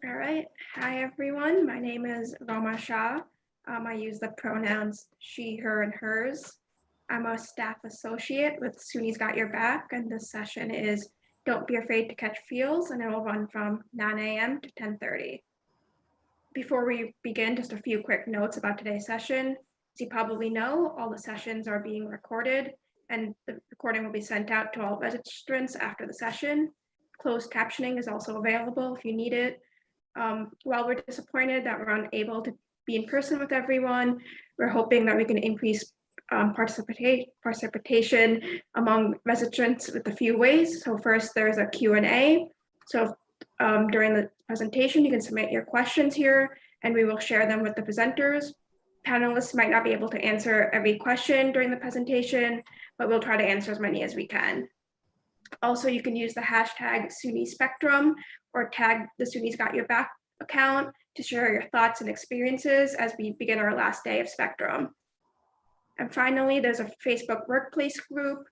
All right. Hi, everyone. My name is Rama Shah. I use the pronouns she, her, and hers. I'm a staff associate with SUNY's Got Your Back, and this session is Don't Be Afraid to Catch Feels, and it will run from 9 a.m. to 10:30. Before we begin, just a few quick notes about today's session. As you probably know, all the sessions are being recorded, and the recording will be sent out to all registrants after the session. Closed captioning is also available if you need it. While we're disappointed that we're unable to be in person with everyone, we're hoping that we can increase participation among registrants with a few ways. So first, there's a Q&A. So during the presentation, you can submit your questions here, and we will share them with the presenters. Panelists might not be able to answer every question during the presentation, but we'll try to answer as many as we can. Also, you can use the hashtag SUNY Spectrum or tag the SUNY's Got Your Back account to share your thoughts and experiences as we begin our last day of Spectrum. And finally, there's a Facebook workplace group.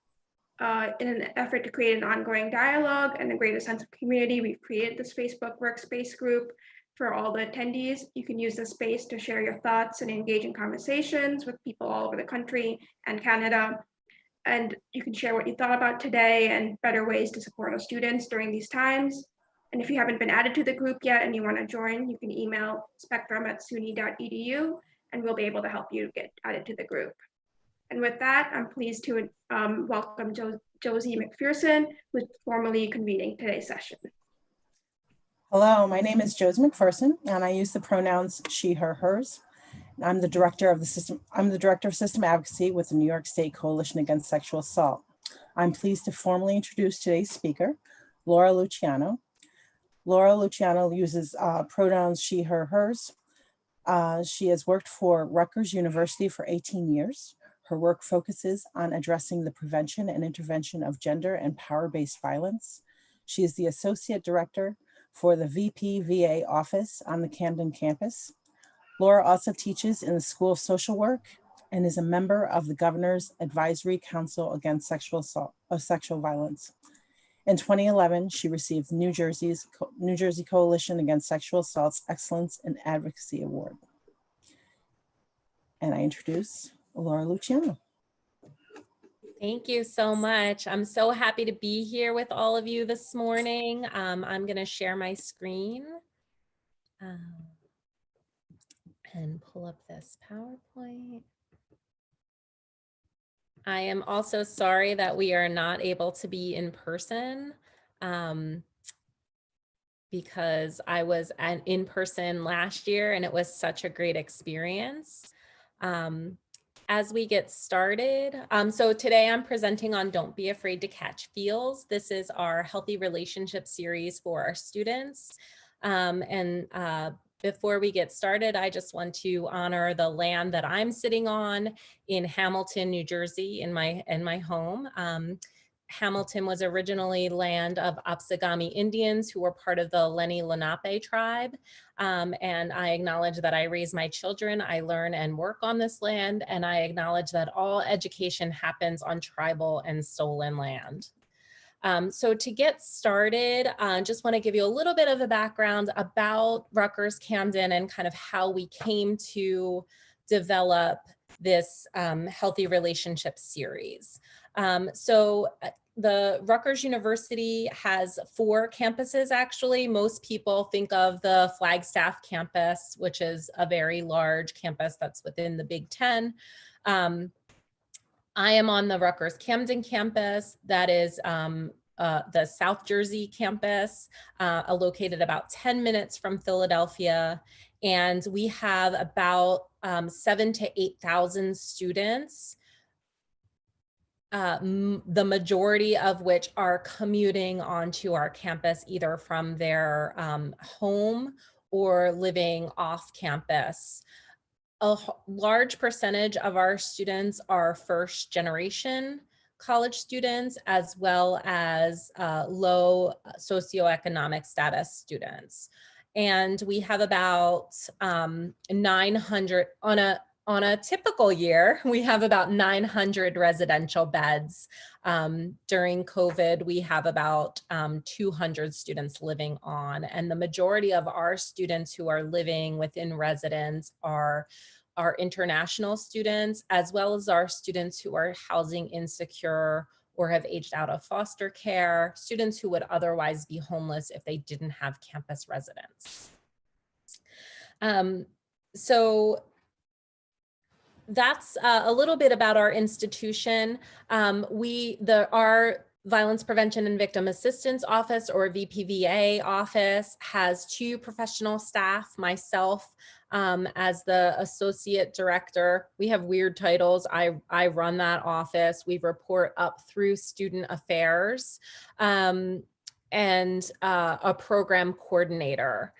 In an effort to create an ongoing dialogue and a greater sense of community, we've created this Facebook workspace group for all the attendees. You can use this space to share your thoughts and engage in conversations with people all over the country and Canada. And you can share what you thought about today and better ways to support our students during these times. And if you haven't been added to the group yet and you want to join, you can email spectrum@suny.edu and we'll be able to help you get added to the group. And with that, I'm pleased to welcome Josie McPherson, who's formally convening today's session. Hello, my name is Josie McPherson, and I use the pronouns she, her, hers. I'm the director of system advocacy with the New York State Coalition Against Sexual Assault. I'm pleased to formally introduce today's speaker, Laura Luciano. Laura Luciano uses pronouns she, her, hers. She has worked for Rutgers University for 18 years. Her work focuses on addressing the prevention and intervention of gender and power-based violence. She is the associate director for the VPVA office on the Camden campus. Laura also teaches in the School of Social Work and is a member of the Governor's Advisory Council Against Sexual Violence. In 2011, she received New Jersey Coalition Against Sexual Assault's Excellence in Advocacy Award. And I introduce Laura Luciano. Thank you so much. I'm so happy to be here with all of you this morning. I'm going to share my screen and pull up this PowerPoint. I am also sorry that we are not able to be in person because I was in person last year and it was such a great experience. As we get started, so today I'm presenting on Don't Be Afraid to Catch Feels. This is our healthy relationship series for our students. Before we get started, I just want to honor the land that I'm sitting on in Hamilton, New Jersey, in my home. Hamilton was originally land of Opsagami Indians who were part of the Lenni Lenape tribe. And I acknowledge that I raise my children, I learn and work on this land, and I acknowledge that all education happens on tribal and stolen land. So to get started, just want to give you a little bit of a background about Rutgers Camden and kind of how we came to develop this healthy relationship series. The Rutgers University has 4 campuses, actually. Most people think of the Flagstaff campus, which is a very large campus that's within the Big Ten. I am on the Rutgers Camden campus. That is the South Jersey campus, located about 10 minutes from Philadelphia. And we have about 7,000 to 8,000 students, the majority of which are commuting onto our campus either from their home or living off campus. A large percentage of our students are first generation college students, as well as low socioeconomic status students. And we have about 900, on a typical year, we have about 900 residential beds. During COVID, we have about 200 students living on, and the majority of our students who are living within residence are international students, as well as our students who are housing insecure or have aged out of foster care, students who would otherwise be homeless if they didn't have campus residence. So that's a little bit about our institution. Our Violence Prevention and Victim Assistance Office, or VPVA office, has 2 professional staff, myself as the associate director. We have weird titles. I run that office. We report up through student affairs, and a program coordinator.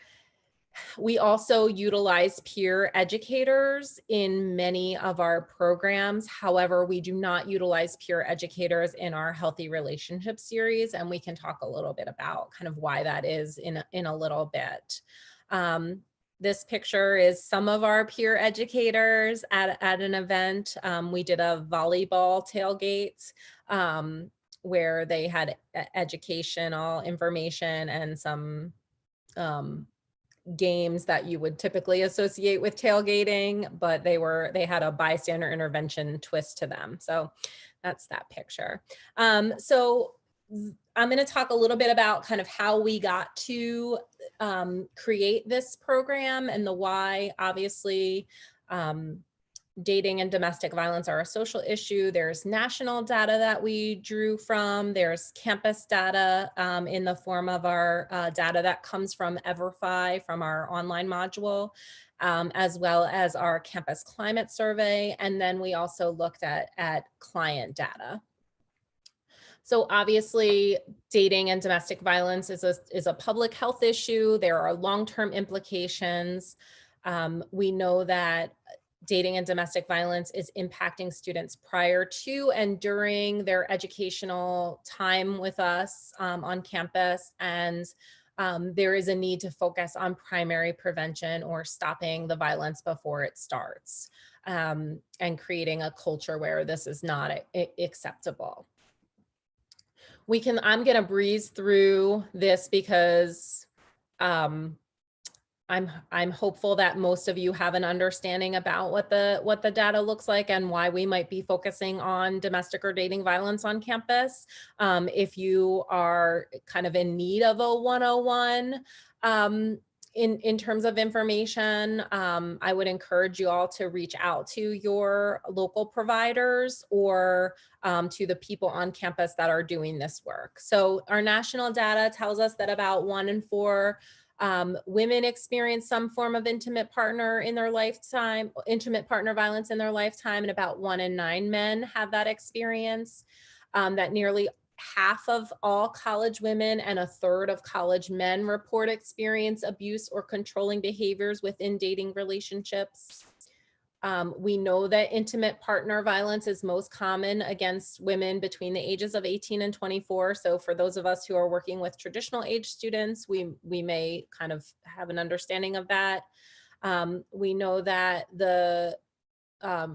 We also utilize peer educators in many of our programs. However, we do not utilize peer educators in our Healthy Relationship series, and we can talk a little bit about kind of why that is in a little bit. This picture is some of our peer educators at an event. We did a volleyball tailgate where they had educational information and some games that you would typically associate with tailgating, but they had a bystander intervention twist to them. So that's that picture. I'm going to talk a little bit about kind of how we got to create this program and the why. Obviously, dating and domestic violence are a social issue. There's national data that we drew from. There's campus data in the form of our data that comes from EverFi, from our online module, as well as our campus climate survey. And then we also looked at client data. So obviously, dating and domestic violence is a public health issue. There are long-term implications. We know that dating and domestic violence is impacting students prior to and during their educational time with us on campus. And there is a need to focus on primary prevention or stopping the violence before it starts, and creating a culture where this is not acceptable. I'm going to breeze through this because I'm hopeful that most of you have an understanding about what the data looks like and why we might be focusing on domestic or dating violence on campus. If you are kind of in need of a 101 in terms of information, I would encourage you all to reach out to your local providers or to the people on campus that are doing this work. So our national data tells us that about 1 in 4 women experience some form of intimate partner violence in their lifetime, and about 1 in 9 men have that experience. That nearly half of all college women and 1/3 of college men report experience abuse or controlling behaviors within dating relationships. We know that intimate partner violence is most common against women between the ages of 18 and 24. So for those of us who are working with traditional age students, we may kind of have an understanding of that. We know that the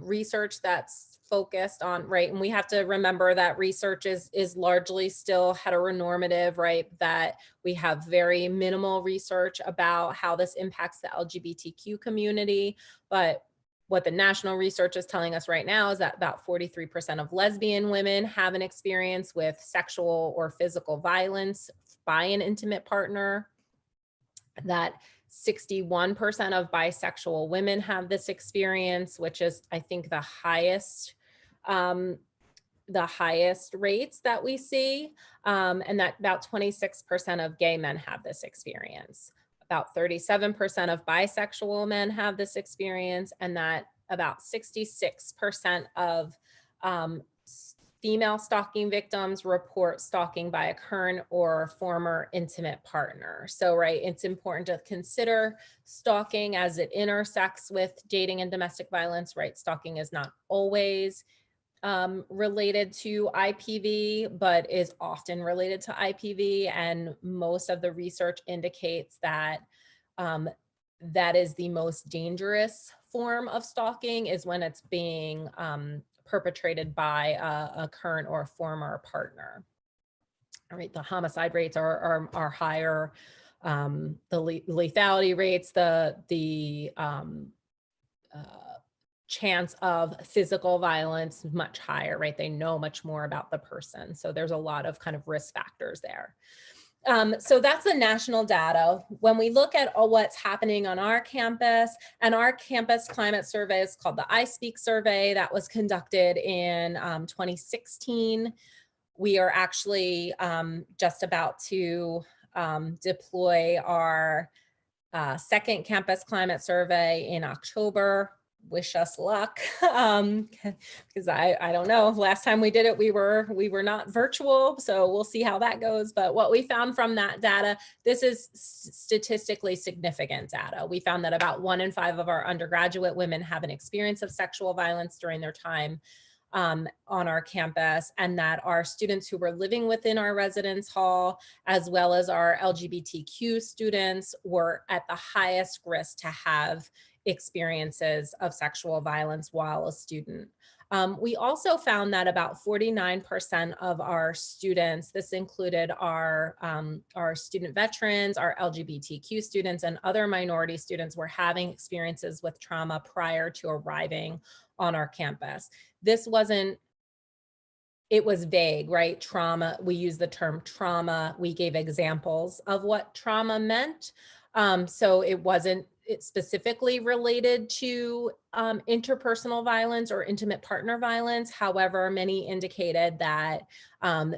research that's focused on, right, and we have to remember that research is largely still heteronormative, right, that we have very minimal research about how this impacts the LGBTQ community. But what the national research is telling us right now is that about 43% of lesbian women have an experience with sexual or physical violence by an intimate partner, that 61% of bisexual women have this experience, which is, I think, the highest rates that we see, and that about 26% of gay men have this experience. About 37% of bisexual men have this experience, and that about 66% of female stalking victims report stalking by a current or former intimate partner. So, right, it's important to consider stalking as it intersects with dating and domestic violence, right? Stalking is not always related to IPV, but is often related to IPV. And most of the research indicates that that is the most dangerous form of stalking, is when it's being perpetrated by a current or former partner. All right, the homicide rates are higher, the lethality rates, the chance of physical violence much higher, right? They know much more about the person. So there's a lot of kind of risk factors there. So that's the national data. When we look at what's happening on our campus, and our campus climate survey is called the I Speak survey, that was conducted in 2016. We are actually just about to deploy our second campus climate survey in October. Wish us luck, because I don't know. Last time we did it, we were not virtual, so we'll see how that goes. But what we found from that data, this is statistically significant data. We found that about 1 in 5 of our undergraduate women have an experience of sexual violence during their time on our campus, and that our students who were living within our residence hall, as well as our LGBTQ students, were at the highest risk to have experiences of sexual violence while a student. We also found that about 49% of our students, this included our student veterans, our LGBTQ students, and other minority students, were having experiences with trauma prior to arriving on our campus. This wasn't it was vague, right? Trauma, we use the term trauma. We gave examples of what trauma meant. So it wasn't specifically related to interpersonal violence or intimate partner violence. However, many indicated that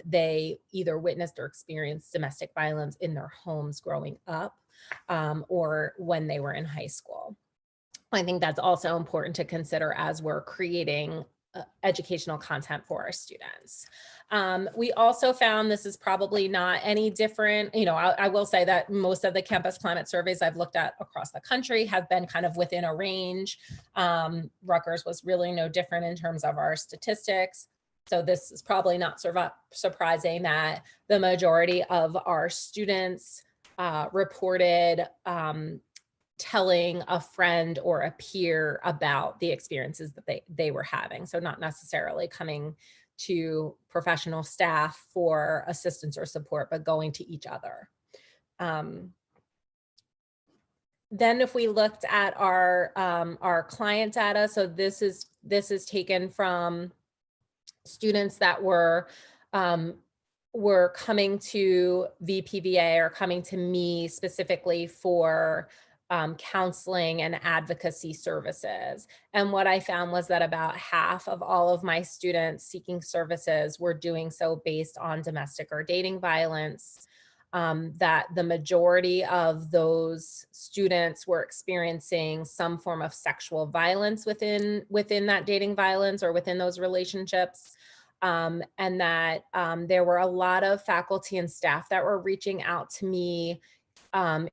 they either witnessed or experienced domestic violence in their homes growing up or when they were in high school. I think that's also important to consider as we're creating educational content for our students. We also found, this is probably not any different, you know, I will say that most of the campus climate surveys I've looked at across the country have been kind of within a range. Rutgers was really no different in terms of our statistics. So this is probably not surprising that the majority of our students reported telling a friend or a peer about the experiences that they were having. So not necessarily coming to professional staff for assistance or support, but going to each other. Then if we looked at our client data, so this is taken from students that were coming to VPVA or coming to me specifically for counseling and advocacy services. And what I found was that about half of all of my students seeking services were doing so based on domestic or dating violence, that the majority of those students were experiencing some form of sexual violence within that dating violence or within those relationships. And that there were a lot of faculty and staff that were reaching out to me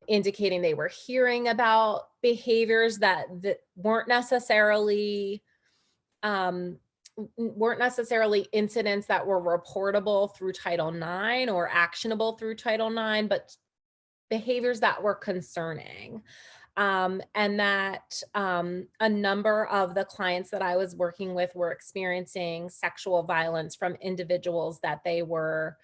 indicating they were hearing about behaviors that weren't necessarily incidents that were reportable through Title IX or actionable through Title IX, but behaviors that were concerning. And that a number of the clients that I was working with were experiencing sexual violence from individuals that they were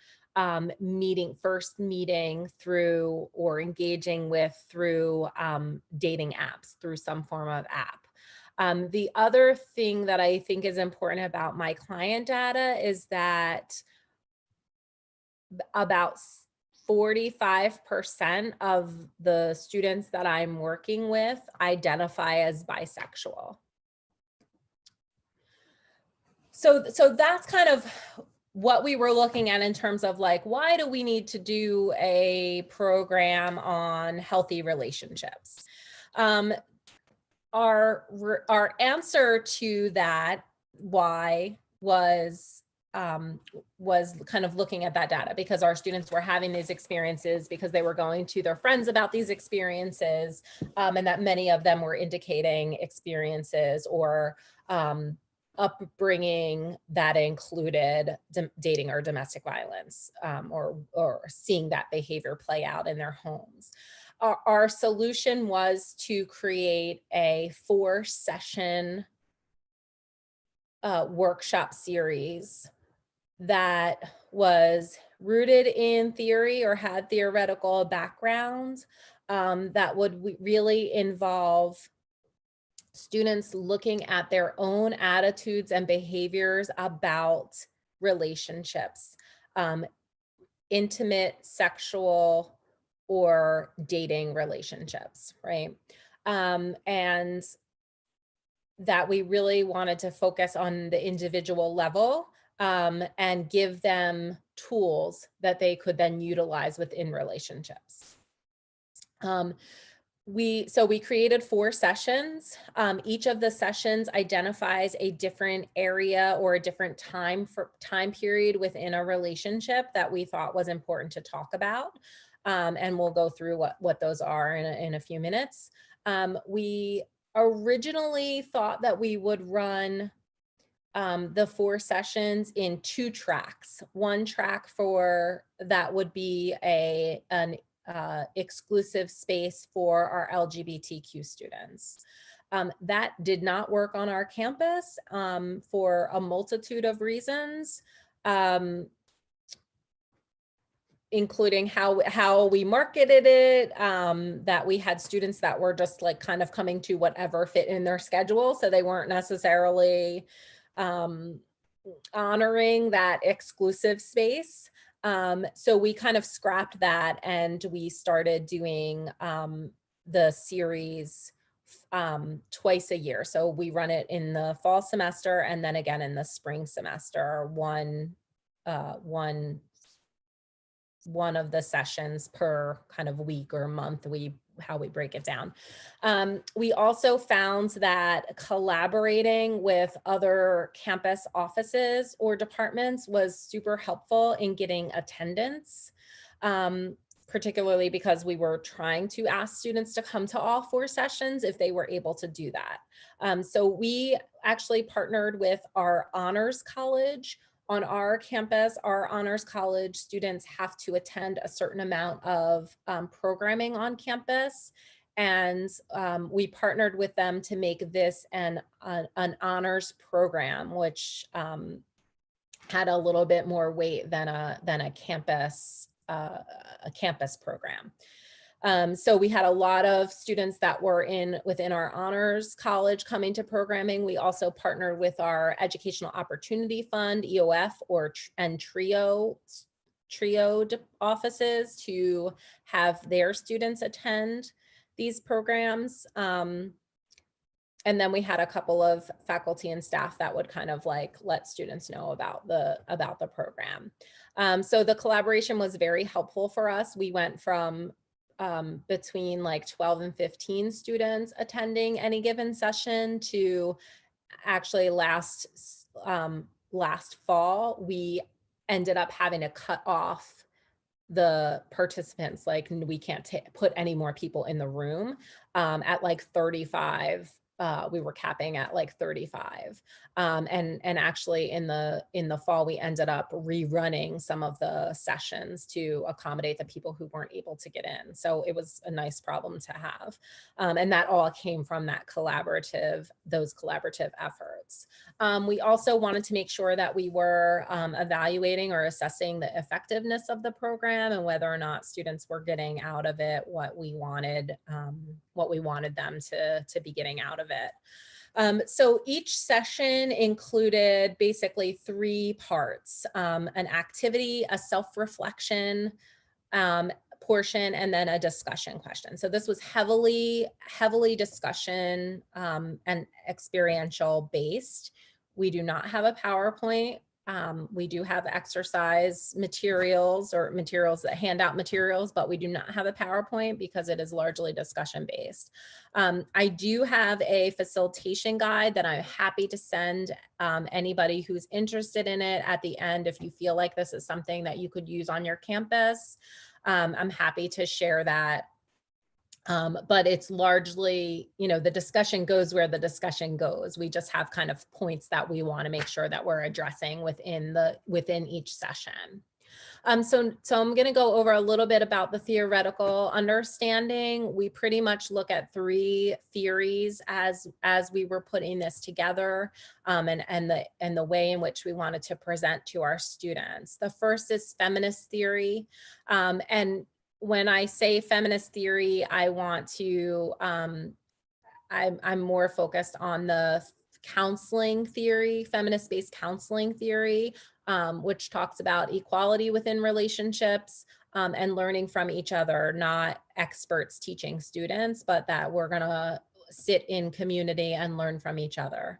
first meeting through or engaging with through dating apps, through some form of app. The other thing that I think is important about my client data is that about 45% of the students that I'm working with identify as bisexual. So that's kind of what we were looking at in terms of like, why do we need to do a program on healthy relationships? Our answer to that why was kind of looking at that data, because our students were having these experiences because they were going to their friends about these experiences, and that many of them were indicating experiences or upbringing that included dating or domestic violence, or seeing that behavior play out in their homes. Our solution was to create a 4-session workshop series that was rooted in theory or had theoretical background, that would really involve students looking at their own attitudes and behaviors about relationships, intimate, sexual, or dating relationships, right? And that we really wanted to focus on the individual level, and give them tools that they could then utilize within relationships. We created 4 sessions. Each of the sessions identifies a different area or a different time period within a relationship that we thought was important to talk about. And we'll go through what those are in a few minutes. We originally thought that we would run the 4 sessions in 2 tracks. One track for that would be an exclusive space for our LGBTQ students. That did not work on our campus for a multitude of reasons, including how we marketed it, that we had students that were just like kind of coming to whatever fit in their schedule. So they weren't necessarily honoring that exclusive space. So we kind of scrapped that and we started doing the series twice a year. So we run it in the fall semester and then again in the spring semester, one of the sessions per kind of week or month, how we break it down. We also found that collaborating with other campus offices or departments was super helpful in getting attendance, particularly because we were trying to ask students to come to all 4 sessions if they were able to do that. So we actually partnered with our honors college. On our campus, our honors college students have to attend a certain amount of programming on campus. And we partnered with them to make this an honors program, which had a little bit more weight than a campus program. So we had a lot of students that were within our honors college coming to programming. We also partnered with our Educational Opportunity Fund, EOF, and TRIO offices to have their students attend these programs. And then we had a couple of faculty and staff that would kind of like let students know about the program. So the collaboration was very helpful for us. We went from between like 12 and 15 students attending any given session to actually last fall, we ended up having to cut off the participants. Like we can't put any more people in the room at like 35. We were capping at like 35. And actually in the fall, we ended up rerunning some of the sessions to accommodate the people who weren't able to get in. So it was a nice problem to have. And that all came from those collaborative efforts. We also wanted to make sure that we were evaluating or assessing the effectiveness of the program and whether or not students were getting out of it what we wanted them to be getting out of it. So each session included basically 3 parts, an activity, a self-reflection portion, and then a discussion question. So this was heavily discussion and experiential based. We do not have a PowerPoint. We do have exercise materials or materials that hand out materials, but we do not have a PowerPoint because it is largely discussion based. I do have a facilitation guide that I'm happy to send anybody who's interested in it at the end. If you feel like this is something that you could use on your campus, I'm happy to share that. But it's largely, the discussion goes where the discussion goes. We just have kind of points that we want to make sure that we're addressing within each session. So I'm going to go over a little bit about the theoretical understanding. We pretty much look at 3 theories as we were putting this together, and the way in which we wanted to present to our students. The first is feminist theory, and when I say feminist theory, I want to, I'm more focused on the counseling theory, feminist-based counseling theory, which talks about equality within relationships and learning from each other, not experts teaching students, but that we're gonna sit in community and learn from each other.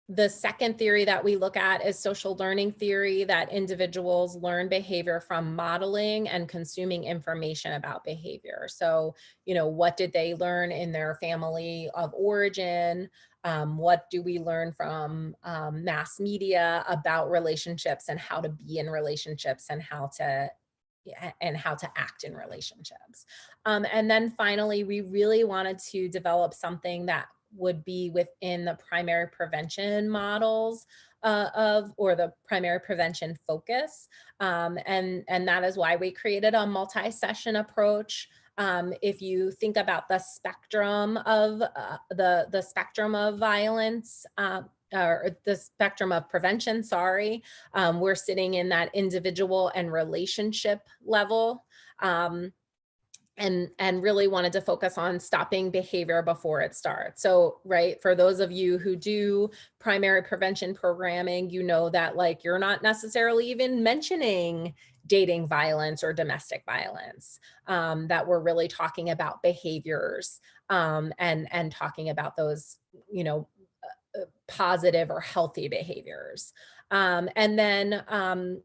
The second theory that we look at is social learning theory, that individuals learn behavior from modeling and consuming information about behavior. So, what did they learn in their family of origin? What do we learn from mass media about relationships and how to be in relationships and how to act in relationships? And then finally, we really wanted to develop something that would be within the primary prevention models or the primary prevention focus. And that is why we created a multi-session approach. If you think about the spectrum of the spectrum of violence, or the spectrum of prevention, we're sitting in that individual and relationship level. and really wanted to focus on stopping behavior before it starts. So, right, for those of you who do primary prevention programming, you know that like you're not necessarily even mentioning dating violence or domestic violence, that we're really talking about behaviors, and talking about those, you know, positive or healthy behaviors. And then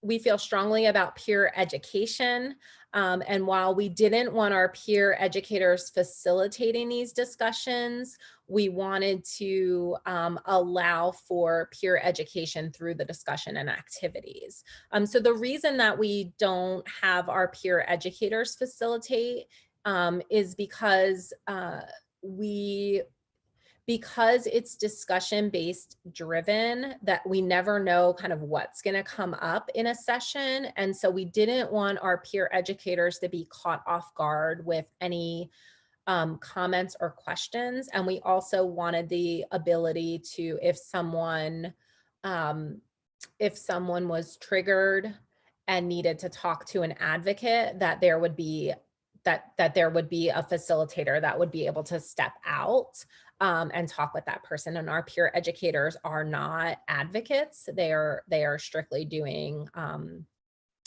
we feel strongly about peer education. And while we didn't want our peer educators facilitating these discussions, we wanted to allow for peer education through the discussion and activities. So the reason that we don't have our peer educators facilitate is because because it's discussion based driven, that we never know kind of what's going to come up in a session. And so we didn't want our peer educators to be caught off guard with any comments or questions. And we also wanted the ability to, if someone was triggered and needed to talk to an advocate, that there would be there would be a facilitator that would be able to step out and talk with that person. And our peer educators are not advocates. They are strictly doing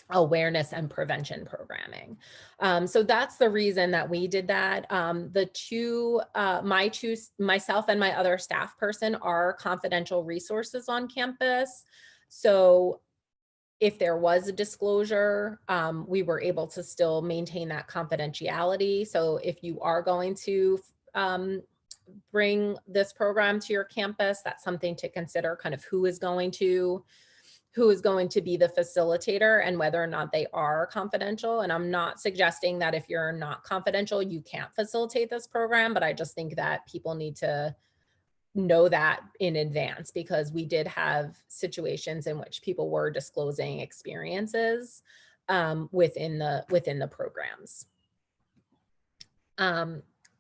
awareness and prevention programming. So that's the reason that we did that. Myself and my other staff person are confidential resources on campus. So if there was a disclosure, we were able to still maintain that confidentiality. So if you are going to bring this program to your campus, that's something to consider, kind of who is going to be the facilitator and whether or not they are confidential. And I'm not suggesting that if you're not confidential, you can't facilitate this program, but I just think that people need to know that in advance, because we did have situations in which people were disclosing experiences within the programs.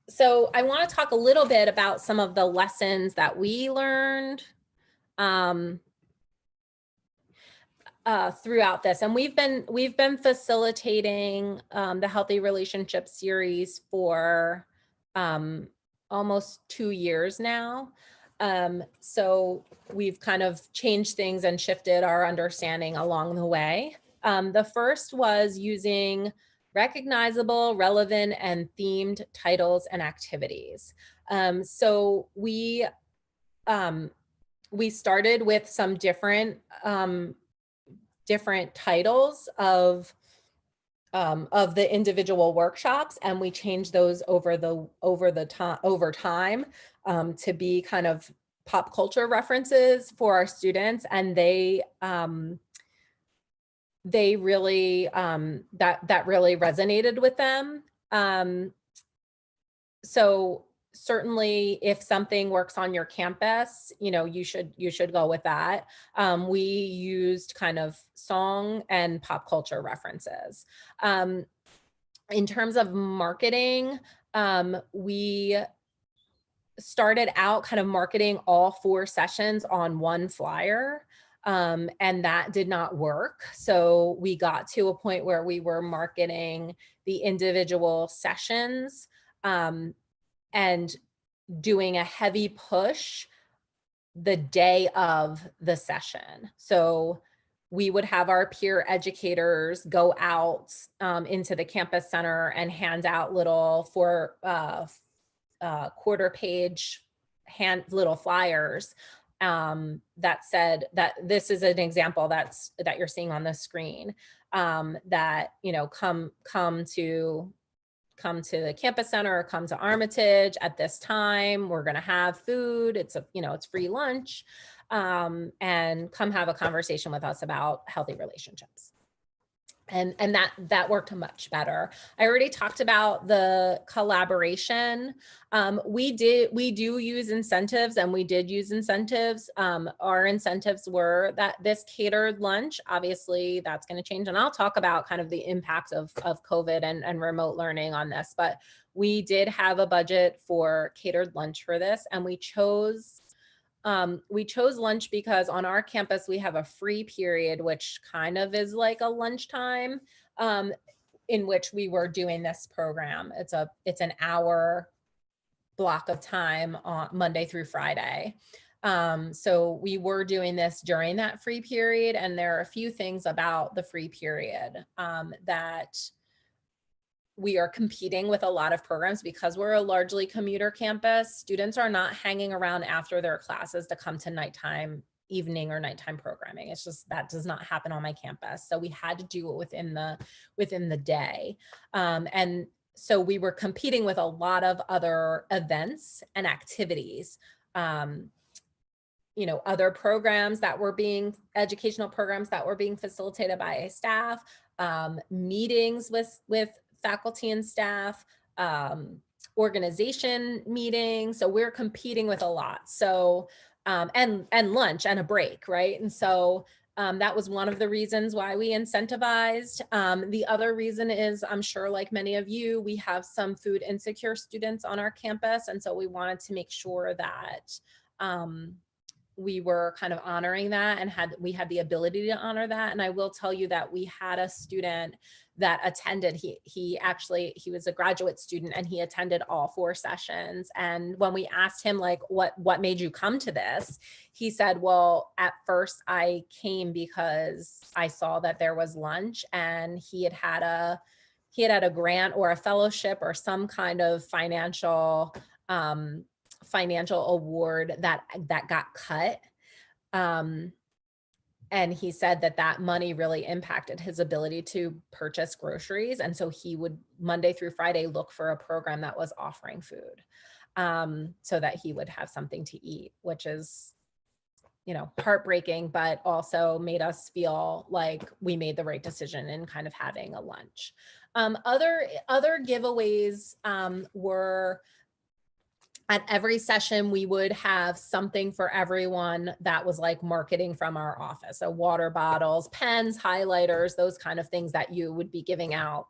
So I want to talk a little bit about some of the lessons that we learned throughout this. And we've been facilitating the Healthy Relationship series for almost 2 years now. So we've kind of changed things and shifted our understanding along the way. The first was using recognizable, relevant, and themed titles and activities. So we started with some different titles of the individual workshops, and we changed those over time to be kind of pop culture references for our students, and they really that really resonated with them. So certainly if something works on your campus, you know, you should go with that. We used kind of song and pop culture references. In terms of marketing, we started out kind of marketing all 4 sessions on one flyer. And that did not work. So we got to a point where we were marketing the individual sessions and doing a heavy push the day of the session. So we would have our peer educators go out into the campus center and hand out little quarter page little flyers that said that this is an example that you're seeing on the screen, that, you know, come to the campus center, or come to Armitage at this time. We're going to have food. It's free lunch, and come have a conversation with us about healthy relationships. And that worked much better. I already talked about the collaboration. We do use incentives, and we did use incentives. Our incentives were that this catered lunch, obviously that's going to change. And I'll talk about kind of the impact of COVID and remote learning on this, but we did have a budget for catered lunch for this. And we chose lunch because on our campus, we have a free period, which kind of is like a lunchtime. in which we were doing this program. It's an hour block of time on Monday through Friday. So we were doing this during that free period, and there are a few things about the free period that we are competing with a lot of programs because we're a largely commuter campus. Students are not hanging around after their classes to come to nighttime, evening or nighttime programming. It's just, that does not happen on my campus. So we had to do it within the day. And so we were competing with a lot of other events and activities. You know, other programs that were educational programs that were being facilitated by staff, meetings with faculty and staff, organization meetings. So we're competing with a lot. So, and lunch and a break, right? And so that was one of the reasons why we incentivized. The other reason is, I'm sure like many of you, we have some food insecure students on our campus. And so we wanted to make sure that we were kind of honoring that, and we had the ability to honor that. And I will tell you that we had a student that attended, he was a graduate student, and he attended all 4 sessions. And when we asked him like, what made you come to this? He said, well, at first I came because I saw that there was lunch, and he had a grant or a fellowship or some kind of financial award that got cut. And he said that money really impacted his ability to purchase groceries. And so he would Monday through Friday look for a program that was offering food, so that he would have something to eat, which is, you know, heartbreaking, but also made us feel like we made the right decision in kind of having a lunch. Other giveaways were, at every session, we would have something for everyone that was like marketing from our office. So water bottles, pens, highlighters, those kind of things that you would be giving out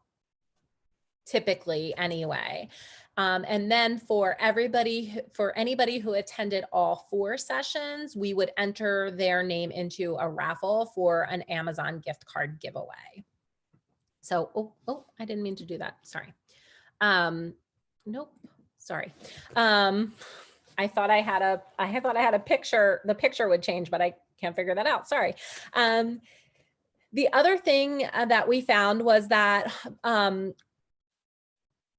typically anyway. And then for anybody who attended all 4 sessions, we would enter their name into a raffle for an Amazon gift card giveaway. So, oh, I didn't mean to do that. Sorry. Nope. Sorry. I thought I had a picture. The picture would change, but I can't figure that out. Sorry. The other thing that we found was that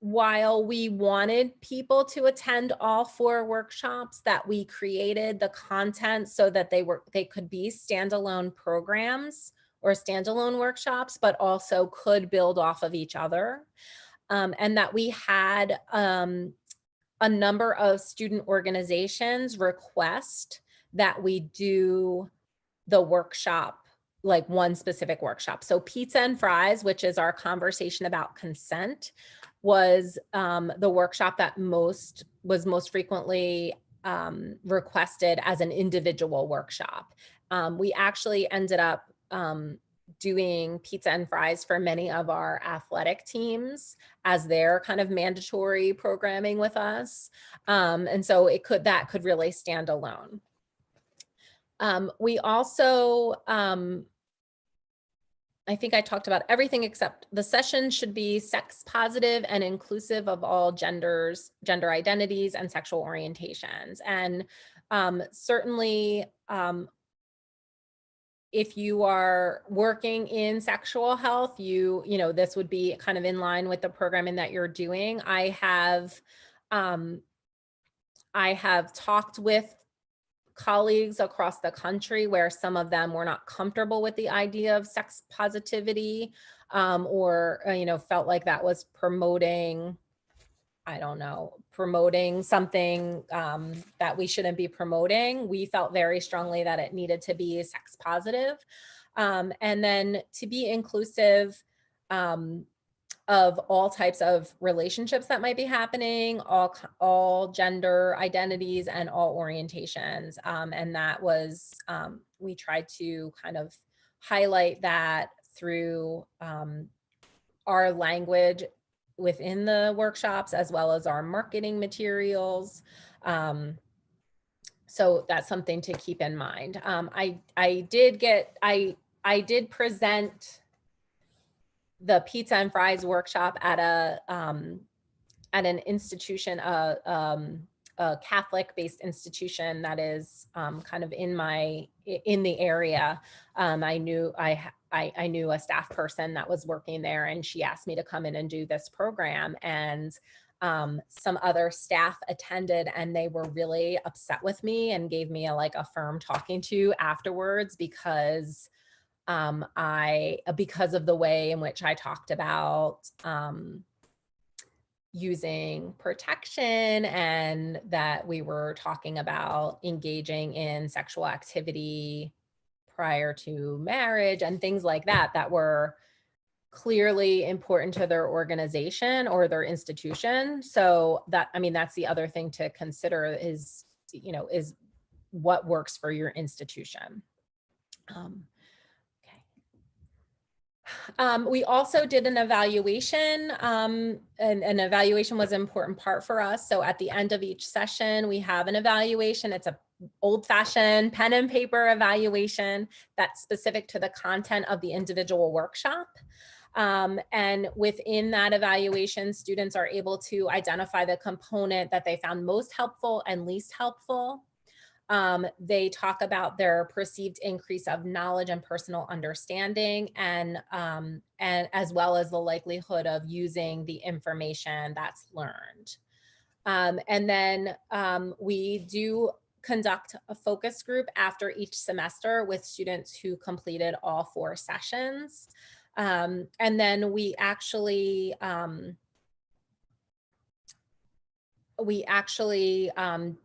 while we wanted people to attend all 4 workshops, that we created the content so that they could be standalone programs or standalone workshops, but also could build off of each other. And that we had a number of student organizations request that we do the workshop, like one specific workshop. So Pizza and Fries, which is our conversation about consent, was the workshop that was most frequently requested as an individual workshop. We actually ended up doing Pizza and Fries for many of our athletic teams as their kind of mandatory programming with us. And so that could really stand alone. We also, I think I talked about everything except the session should be sex positive and inclusive of all genders, gender identities, and sexual orientations. And certainly, if you are working in sexual health, you know, this would be kind of in line with the programming that you're doing. I have talked with colleagues across the country where some of them were not comfortable with the idea of sex positivity, or, you know, felt like that was promoting, I don't know, promoting something that we shouldn't be promoting. We felt very strongly that it needed to be sex positive. And then to be inclusive of all types of relationships that might be happening, all gender identities and all orientations. And that was, we tried to kind of highlight that through our language within the workshops, as well as our marketing materials. So that's something to keep in mind. I did present the pizza and fries workshop at an institution, a Catholic-based institution that is kind of in the area. I knew a staff person that was working there, and she asked me to come in and do this program. And some other staff attended, and they were really upset with me and gave me a firm talking to afterwards because because of the way in which I talked about using protection, and that we were talking about engaging in sexual activity prior to marriage and things like that, that were clearly important to their organization or their institution. So that's the other thing to consider is what works for your institution. We also did an evaluation, and an evaluation was an important part for us. So at the end of each session, we have an evaluation. It's a old-fashioned pen and paper evaluation that's specific to the content of the individual workshop. And within that evaluation, students are able to identify the component that they found most helpful and least helpful. They talk about their perceived increase of knowledge and personal understanding, and as well as the likelihood of using the information that's learned. And then we do conduct a focus group after each semester with students who completed all 4 sessions. And then we actually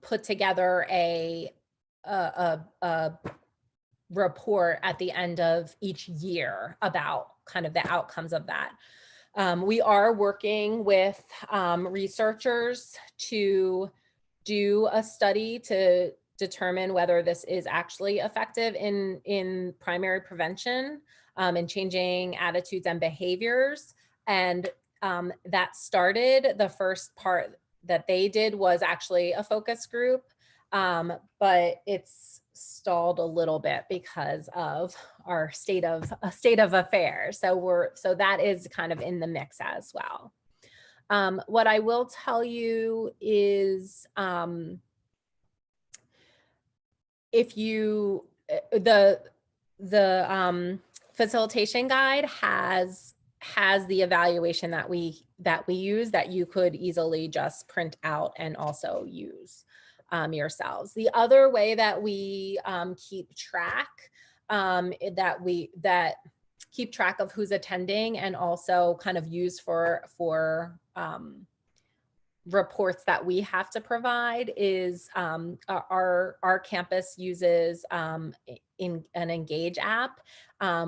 put together a report at the end of each year about kind of the outcomes of that. We are working with researchers to do a study to determine whether this is actually effective in primary prevention and changing attitudes and behaviors. And that started, the first part that they did was actually a focus group, but it's stalled a little bit because of our state of affairs. So that is kind of in the mix as well. What I will tell you is if you, the facilitation guide has the evaluation that we use that you could easily just print out and also use yourselves. The other way that we keep track keep track of who's attending and also kind of use for reports that we have to provide is our campus uses in an Engage app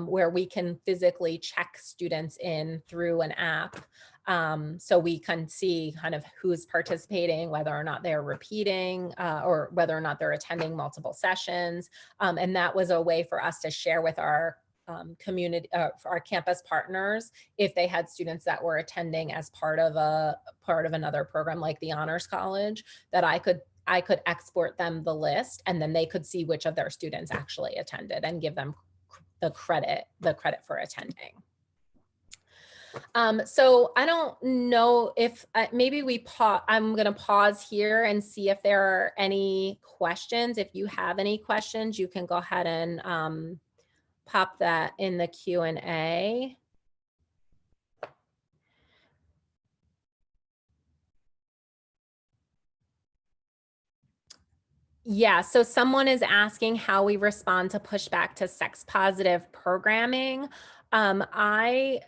where we can physically check students in through an app. So we can see kind of who's participating, whether or not they're repeating or whether or not they're attending multiple sessions. And that was a way for us to share with our community, for our campus partners, if they had students that were attending as part of another program like the Honors College, that I could export them the list, and then they could see which of their students actually attended and give them the credit for attending. So I don't know if maybe I'm going to pause here and see if there are any questions. If you have any questions, you can go ahead and pop that in the Q&A. Yeah, so someone is asking how we respond to pushback to sex positive programming. I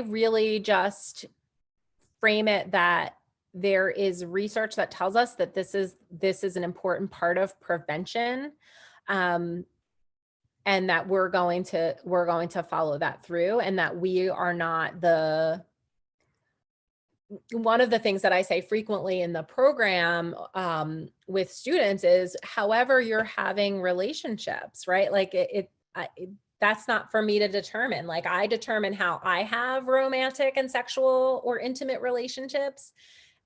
really just frame it that there is research that tells us that this is an important part of prevention, and that we're going to follow that through, and that we are not one of the things that I say frequently in the program with students is, however you're having relationships, right? Like that's not for me to determine. Like I determine how I have romantic and sexual or intimate relationships,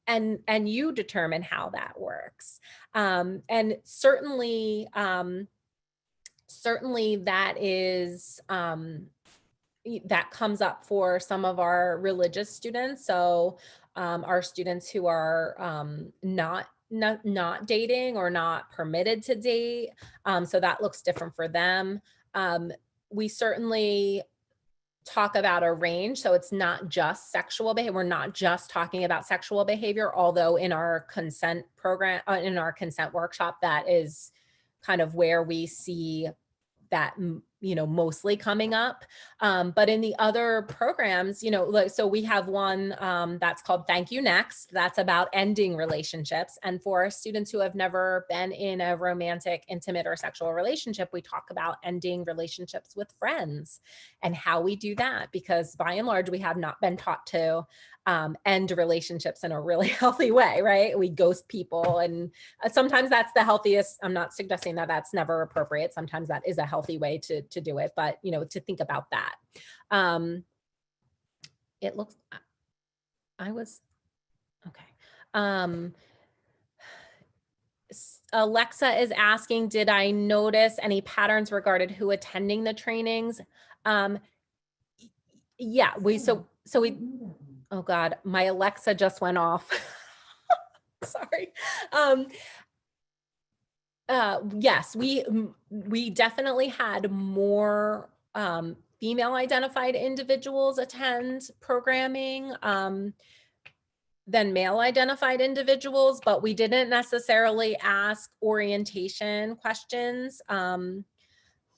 and you determine how that works. And certainly that is, that comes up for some of our religious students. So our students who are not dating or not permitted to date. So that looks different for them. We certainly talk about a range. So it's not just sexual behavior. We're not just talking about sexual behavior, although in our consent program, in our consent workshop, that is kind of where we see that, mostly coming up. But in the other programs, so we have one that's called Thank You Next. That's about ending relationships. And for students who have never been in a romantic, intimate, or sexual relationship, we talk about ending relationships with friends and how we do that, because by and large, we have not been taught to end relationships in a really healthy way, right? We ghost people, and sometimes that's the healthiest. I'm not suggesting that that's never appropriate. Sometimes that is a healthy way to do it, but to think about that. It looks, I was, okay. Alexa is asking, did I notice any patterns regarding who attending the trainings? Yeah, we, oh God, my Alexa just went off. Sorry. Yes, we definitely had more female identified individuals attend programming than male identified individuals, but we didn't necessarily ask orientation questions.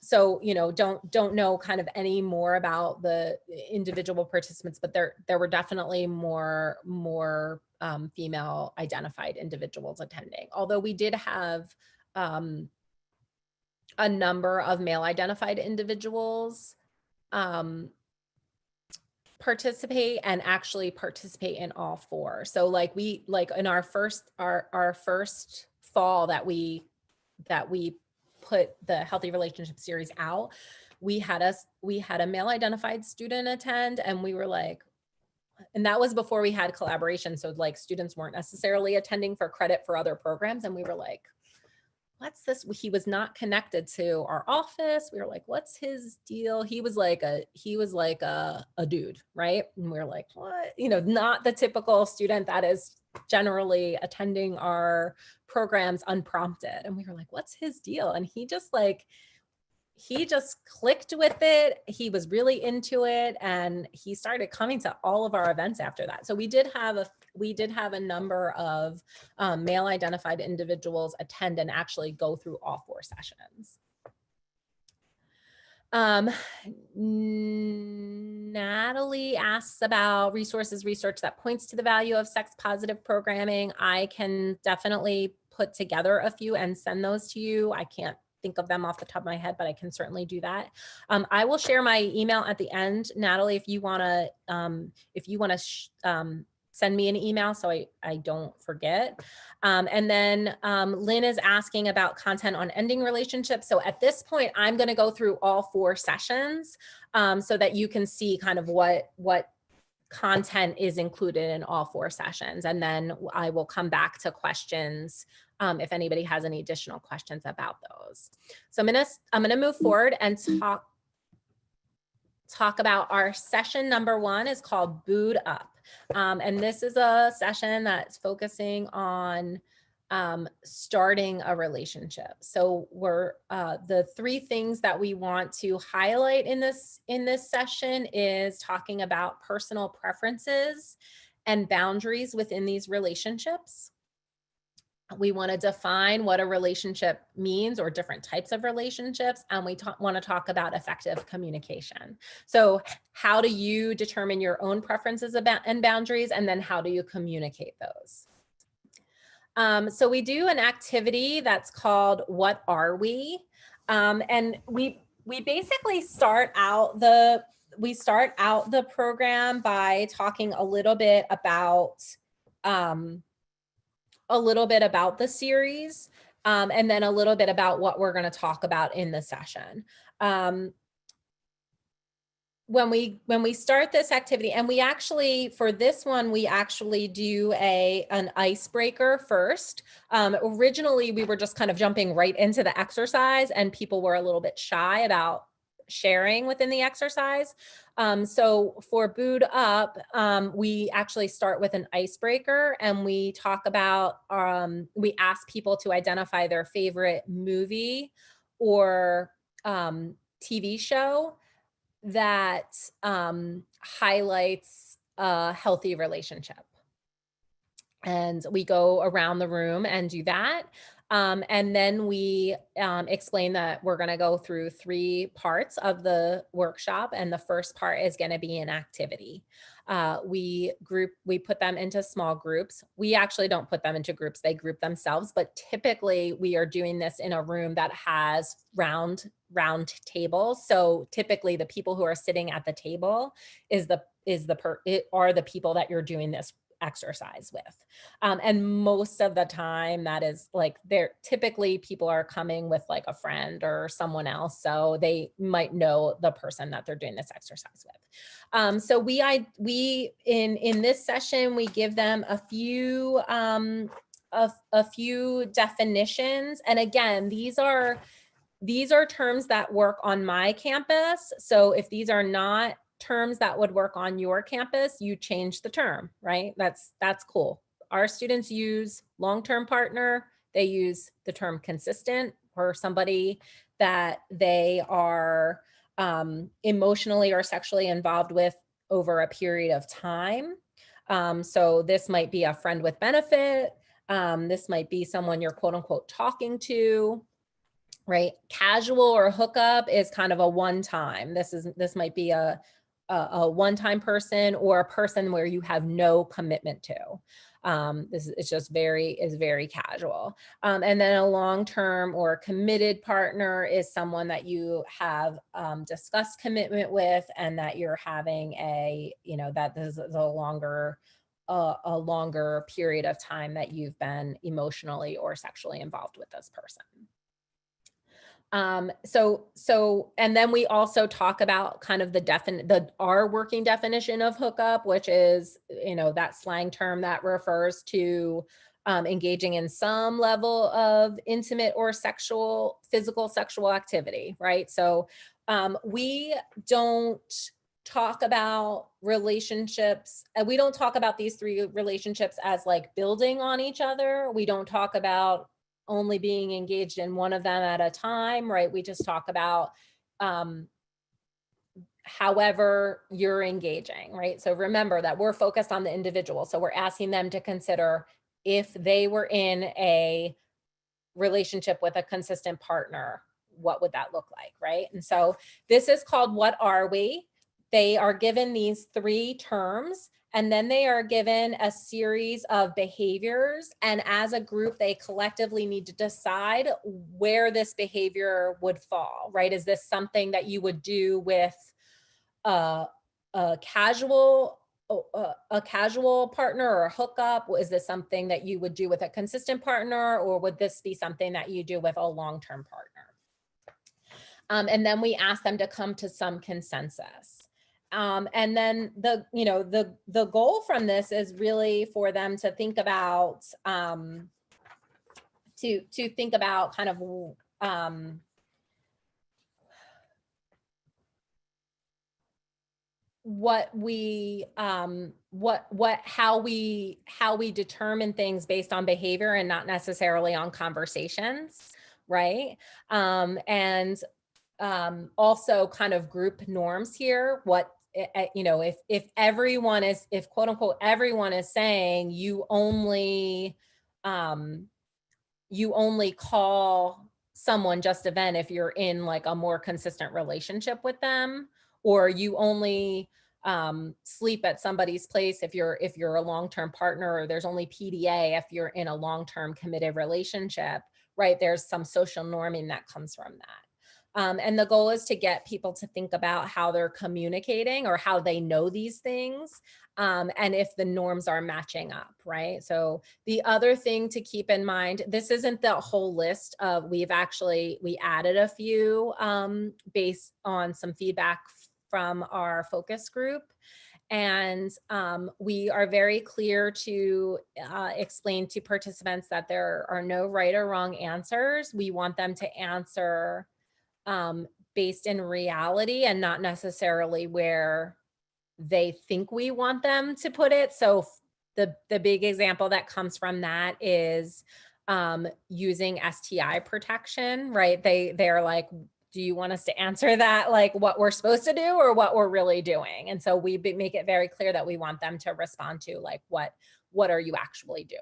So, don't know kind of any more about the individual participants, but there were definitely more female identified individuals attending. Although we did have a number of male identified individuals participate and actually participate in all four. So like in our first fall that we put the Healthy Relationship series out, we had a male identified student attend, and we were like, and that was before we had collaboration. So like students weren't necessarily attending for credit for other programs. And we were like, what's this? He was not connected to our office. We were like, what's his deal? He was like a dude, right? And we were like, what? Not the typical student that is generally attending our programs unprompted. And we were like, what's his deal? And he just clicked with it. He was really into it, and he started coming to all of our events after that. So we did have a number of male identified individuals attend and actually go through all four sessions. Natalie asks about research that points to the value of sex positive programming. I can definitely put together a few and send those to you. I can't think of them off the top of my head, but I can certainly do that. I will share my email at the end, Natalie, if you want to send me an email so I don't forget. And then Lynn is asking about content on ending relationships. So at this point, I'm going to go through all four sessions so that you can see kind of what content is included in all four sessions. And then I will come back to questions if anybody has any additional questions about those. So I'm gonna move forward and talk about our session number one is called Booed Up. And this is a session that's focusing on starting a relationship. So we're the three things that we want to highlight in this session is talking about personal preferences and boundaries within these relationships. We want to define what a relationship means or different types of relationships, and we want to talk about effective communication. So how do you determine your own preferences and boundaries, and then how do you communicate those? So we do an activity that's called What Are We? And we basically start out the program by talking a little bit about the series, and then a little bit about what we're going to talk about in the session. When we start this activity, and we actually, for this one, we actually do an icebreaker first. Originally, we were just kind of jumping right into the exercise, and people were a little bit shy about sharing within the exercise. So for Boot Up, we actually start with an icebreaker, and we talk about, we ask people to identify their favorite movie or TV show that highlights a healthy relationship. And we go around the room and do that. And then we explain that we're going to go through 3 parts of the workshop. And the first part is going to be an activity. We put them into small groups. We actually don't put them into groups, they group themselves, but typically we are doing this in a room that has round tables. So typically the people who are sitting at the table are the people that you're doing this exercise with. And most of the time that is like, typically people are coming with like a friend or someone else, so they might know the person that they're doing this exercise with. So in this session, we give them a few definitions. And again, these are terms that work on my campus. So if these are not terms that would work on your campus, you change the term, right? That's cool. Our students use long-term partner. They use the term consistent for somebody that they are emotionally or sexually involved with over a period of time. So this might be a friend with benefit. This might be someone you're quote unquote talking to, right? Casual or hookup is kind of a one-time. This might be a one-time person or a person where you have no commitment to. It's very casual. And then a long-term or committed partner is someone that you have discussed commitment with, and that you're having that this is a longer period of time that you've been emotionally or sexually involved with this person. And then we also talk about kind of our working definition of hookup, which is, that slang term that refers to engaging in some level of intimate or physical sexual activity, right? So we don't talk about relationships. We don't talk about these 3 relationships as like building on each other. We don't talk about only being engaged in one of them at a time, right? We just talk about however you're engaging, right? So remember that we're focused on the individual. So we're asking them to consider if they were in a relationship with a consistent partner, what would that look like, right? And so this is called What Are We? They are given these 3 terms, and then they are given a series of behaviors. And as a group, they collectively need to decide where this behavior would fall, right? Is this something that you would do with a casual partner or a hookup? Is this something that you would do with a consistent partner, or would this be something that you do with a long-term partner? And then we ask them to come to some consensus. And then the goal from this is really for them to think about kind of how we determine things based on behavior and not necessarily on conversations, right? And also kind of group norms here. If everyone is, if quote unquote everyone is saying you only call someone just a vent if you're in like a more consistent relationship with them, or you only sleep at somebody's place if you're a long-term partner, or there's only PDA if you're in a long-term committed relationship, right? There's some social norming that comes from that. And the goal is to get people to think about how they're communicating or how they know these things, and if the norms are matching up, right? So the other thing to keep in mind, this isn't the whole list of, we added a few based on some feedback from our focus group. And we are very clear to explain to participants that there are no right or wrong answers. We want them to answer based in reality and not necessarily where they think we want them to put it. So the big example that comes from that is using STI protection, right? They're like, do you want us to answer that like what we're supposed to do or what we're really doing? And so we make it very clear that we want them to respond to like, what are you actually doing?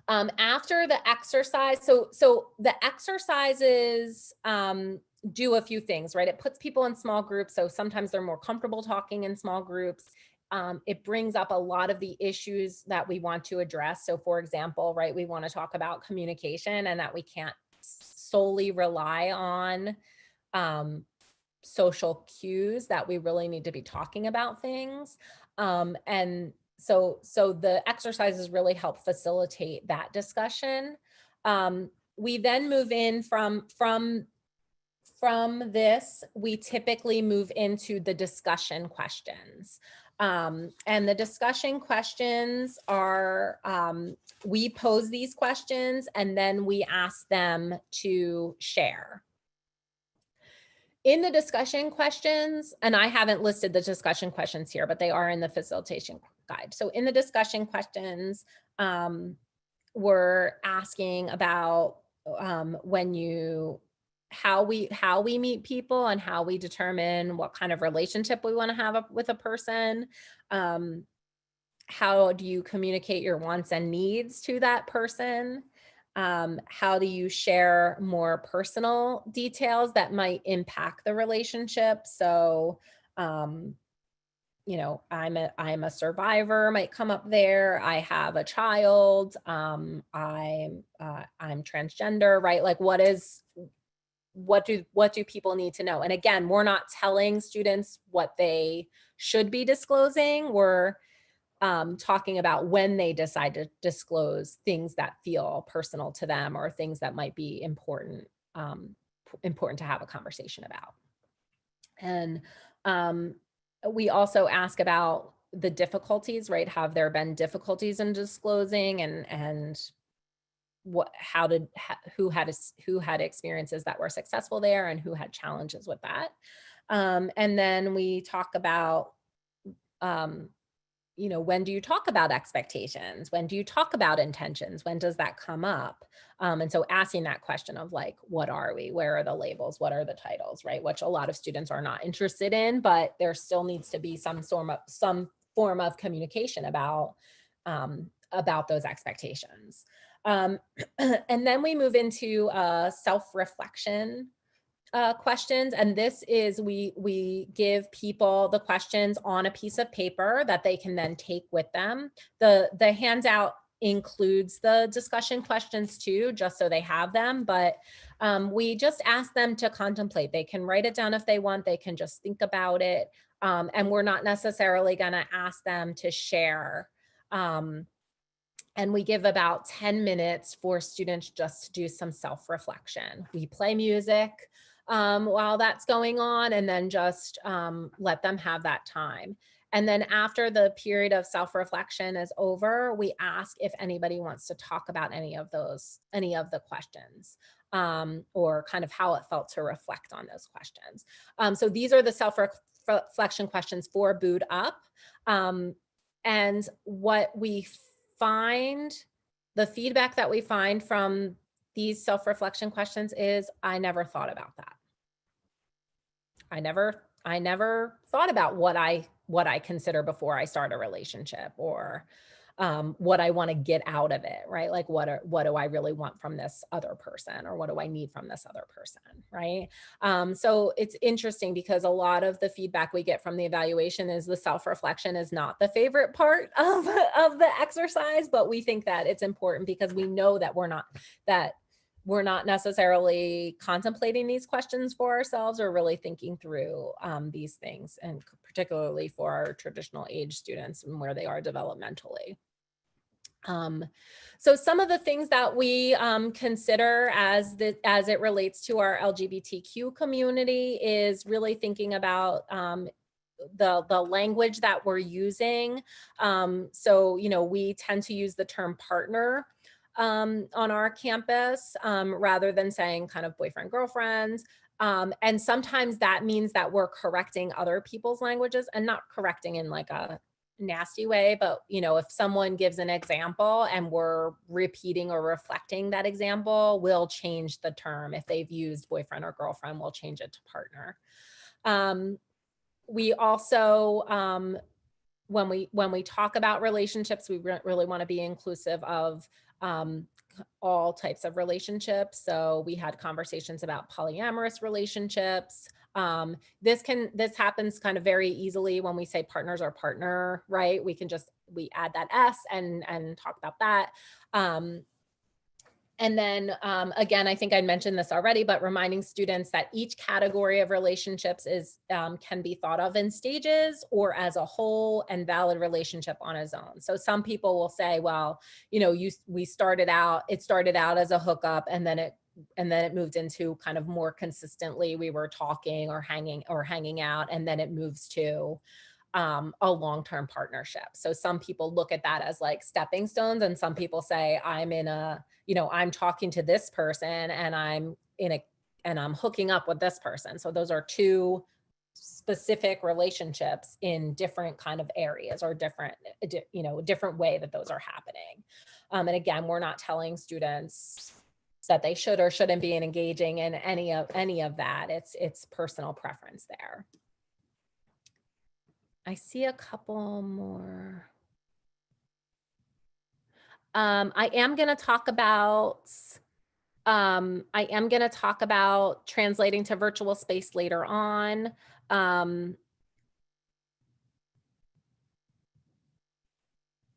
After the exercise, so the exercises do a few things, right? It puts people in small groups. So sometimes they're more comfortable talking in small groups. It brings up a lot of the issues that we want to address. So for example, right, we want to talk about communication and that we can't solely rely on social cues, that we really need to be talking about things. And so the exercises really help facilitate that discussion. We then move in from this, we typically move into the discussion questions. And the discussion questions are, we pose these questions and then we ask them to share. In the discussion questions, and I haven't listed the discussion questions here, but they are in the facilitation guide. So in the discussion questions, we're asking about how we meet people and how we determine what kind of relationship we want to have with a person. How do you communicate your wants and needs to that person? How do you share more personal details that might impact the relationship? So, you know, I'm a survivor might come up there. I have a child. I'm transgender, right? Like what do people need to know? And again, we're not telling students what they should be disclosing. We're talking about when they decide to disclose things that feel personal to them or things that might be important to have a conversation about. And we also ask about the difficulties, right? Have there been difficulties in disclosing, and who had experiences that were successful there and who had challenges with that. And then we talk about you know, when do you talk about expectations? When do you talk about intentions? When does that come up? And so asking that question of like, what are we? Where are the labels? What are the titles, right? Which a lot of students are not interested in, but there still needs to be some form of communication about those expectations. And then we move into self-reflection questions. And this is, we give people the questions on a piece of paper that they can then take with them. The handout includes the discussion questions too, just so they have them, but we just ask them to contemplate. They can write it down if they want, they can just think about it. And we're not necessarily gonna ask them to share. And we give about 10 minutes for students just to do some self-reflection. We play music while that's going on, and then just let them have that time. And then after the period of self-reflection is over, we ask if anybody wants to talk about any of the questions, or kind of how it felt to reflect on those questions. So these are the self-reflection questions for Boot Up. And what we find, the feedback that we find from these self-reflection questions is, I never thought about that. I never thought about what I consider before I start a relationship, or what I want to get out of it, right? Like what do I really want from this other person, or what do I need from this other person, right? So it's interesting because a lot of the feedback we get from the evaluation is the self-reflection is not the favorite part of the exercise, but we think that it's important because we know that we're not necessarily contemplating these questions for ourselves or really thinking through these things, and particularly for our traditional age students and where they are developmentally. So some of the things that we consider as it relates to our LGBTQ community is really thinking about the language that we're using. So, you know, we tend to use the term partner on our campus rather than saying kind of boyfriend, girlfriends. And sometimes that means that we're correcting other people's languages, and not correcting in like a nasty way, but if someone gives an example and we're repeating or reflecting that example, we'll change the term. If they've used boyfriend or girlfriend, we'll change it to partner. We also, when we talk about relationships, we really want to be inclusive of all types of relationships. So we had conversations about polyamorous relationships. This happens kind of very easily when we say partners or partner, right? We add that S and talk about that. And then again, I think I mentioned this already, but reminding students that each category of relationships can be thought of in stages or as a whole and valid relationship on its own. So some people will say, well, it started out as a hookup, and then it moved into kind of more consistently we were talking or hanging out, and then it moves to a long-term partnership. So some people look at that as like stepping stones, and some people say I'm talking to this person and I'm hooking up with this person. So those are two specific relationships in different kind of areas, or different way that those are happening. And again, we're not telling students that they should or shouldn't be engaging in any of that. It's personal preference there. I see a couple more. I am going to talk about translating to virtual space later on.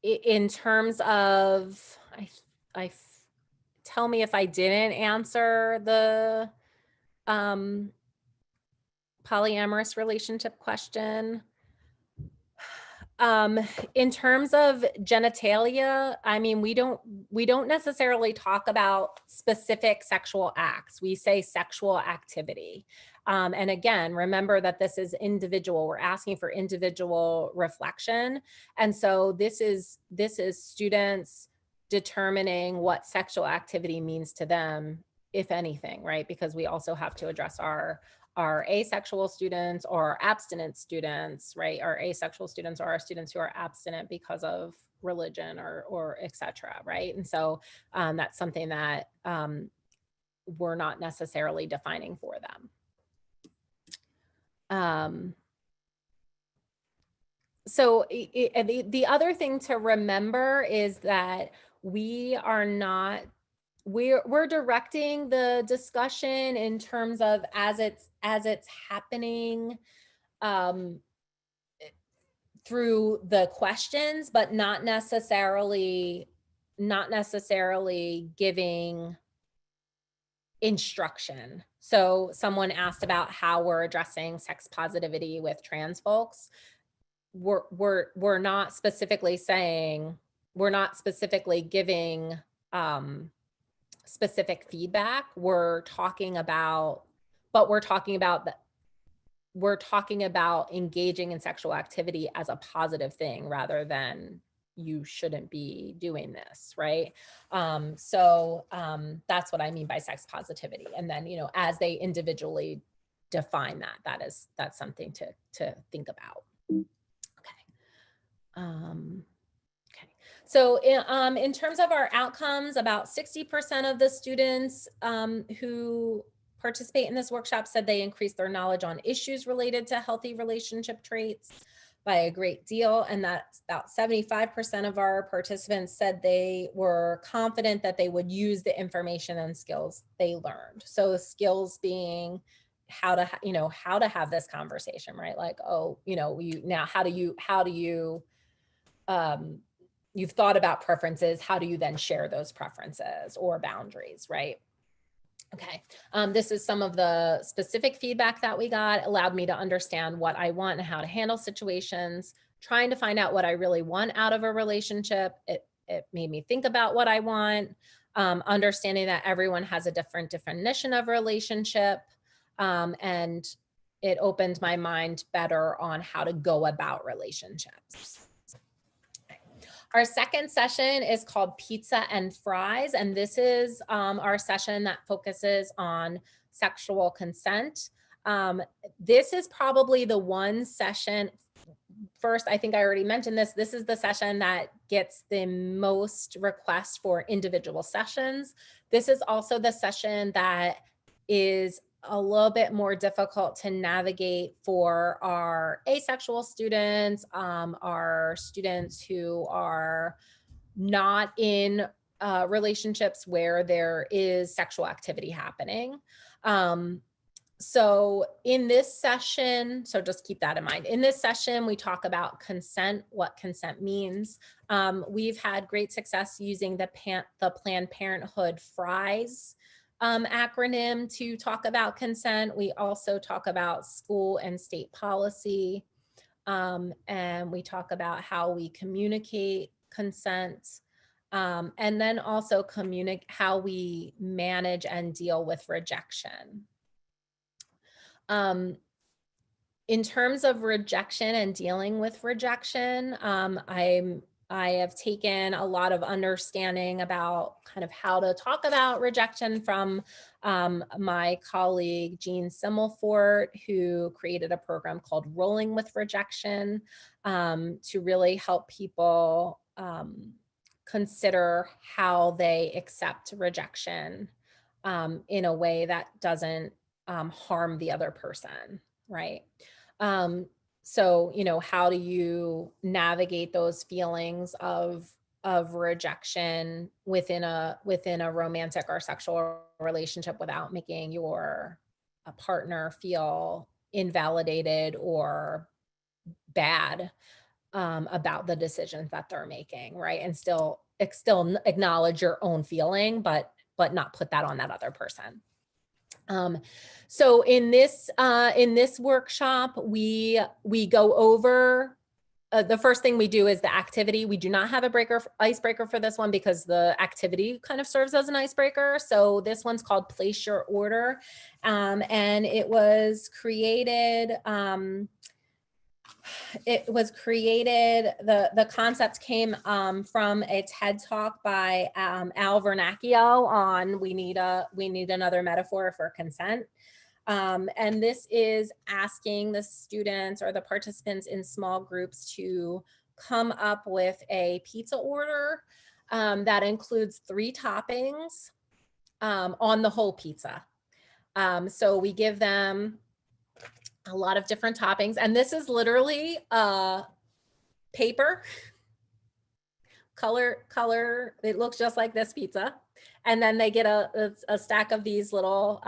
In terms of, tell me if I didn't answer the polyamorous relationship question. In terms of genitalia, I mean, we don't necessarily talk about specific sexual acts. We say sexual activity. And again, remember that this is individual. We're asking for individual reflection. And so this is students determining what sexual activity means to them, if anything, right? Because we also have to address our asexual students or abstinent students, right? Our asexual students are our students who are abstinent because of religion or et cetera, right? And so that's something that we're not necessarily defining for them. So the other thing to remember is that we're directing the discussion in terms of as it's happening through the questions, but not necessarily giving instruction. So someone asked about how we're addressing sex positivity with trans folks. We're not specifically giving specific feedback. We're talking about engaging in sexual activity as a positive thing rather than you shouldn't be doing this, right? So that's what I mean by sex positivity. And then, as they individually define that's something to think about. Okay. So in terms of our outcomes, about 60% of the students who participate in this workshop said they increased their knowledge on issues related to healthy relationship traits by a great deal. And that's about 75% of our participants said they were confident that they would use the information and skills they learned. So skills being how to have this conversation, right? Like, you've thought about preferences. How do you then share those preferences or boundaries, right? Okay, this is some of the specific feedback that we got. Allowed me to understand what I want and how to handle situations, trying to find out what I really want out of a relationship. It made me think about what I want, understanding that everyone has a different definition of relationship, and it opened my mind better on how to go about relationships. Our second session is called Pizza and Fries, and this is our session that focuses on sexual consent. This is probably the one session. First, I think I already mentioned this. This is the session that gets the most requests for individual sessions. This is also the session that is a little bit more difficult to navigate for our asexual students, our students who are not in relationships where there is sexual activity happening. So in this session, so just keep that in mind. In this session, we talk about consent, what consent means. We've had great success using the Planned Parenthood FRIES acronym to talk about consent. We also talk about school and state policy, and we talk about how we communicate consent, and then also how we manage and deal with rejection. In terms of rejection and dealing with rejection, I have taken a lot of understanding about kind of how to talk about rejection from my colleague, Jean Simmelfort, who created a program called Rolling with Rejection to really help people consider how they accept rejection in a way that doesn't harm the other person, right? So, you know, how do you navigate those feelings of rejection within a romantic or sexual relationship without making your partner feel invalidated or bad about the decisions that they're making, right? And still acknowledge your own feeling, but not put that on that other person. So in this workshop, we go over, the first thing we do is the activity. We do not have a icebreaker for this one because the activity kind of serves as an icebreaker. So this one's called Place Your Order. And it was created, the concept came from a TED talk by Al Vernacchio on we need another metaphor for consent. And this is asking the students or the participants in small groups to come up with a pizza order that includes 3 toppings on the whole pizza. So we give them a lot of different toppings, and this is literally paper, color. It looks just like this pizza, and then they get a stack of these little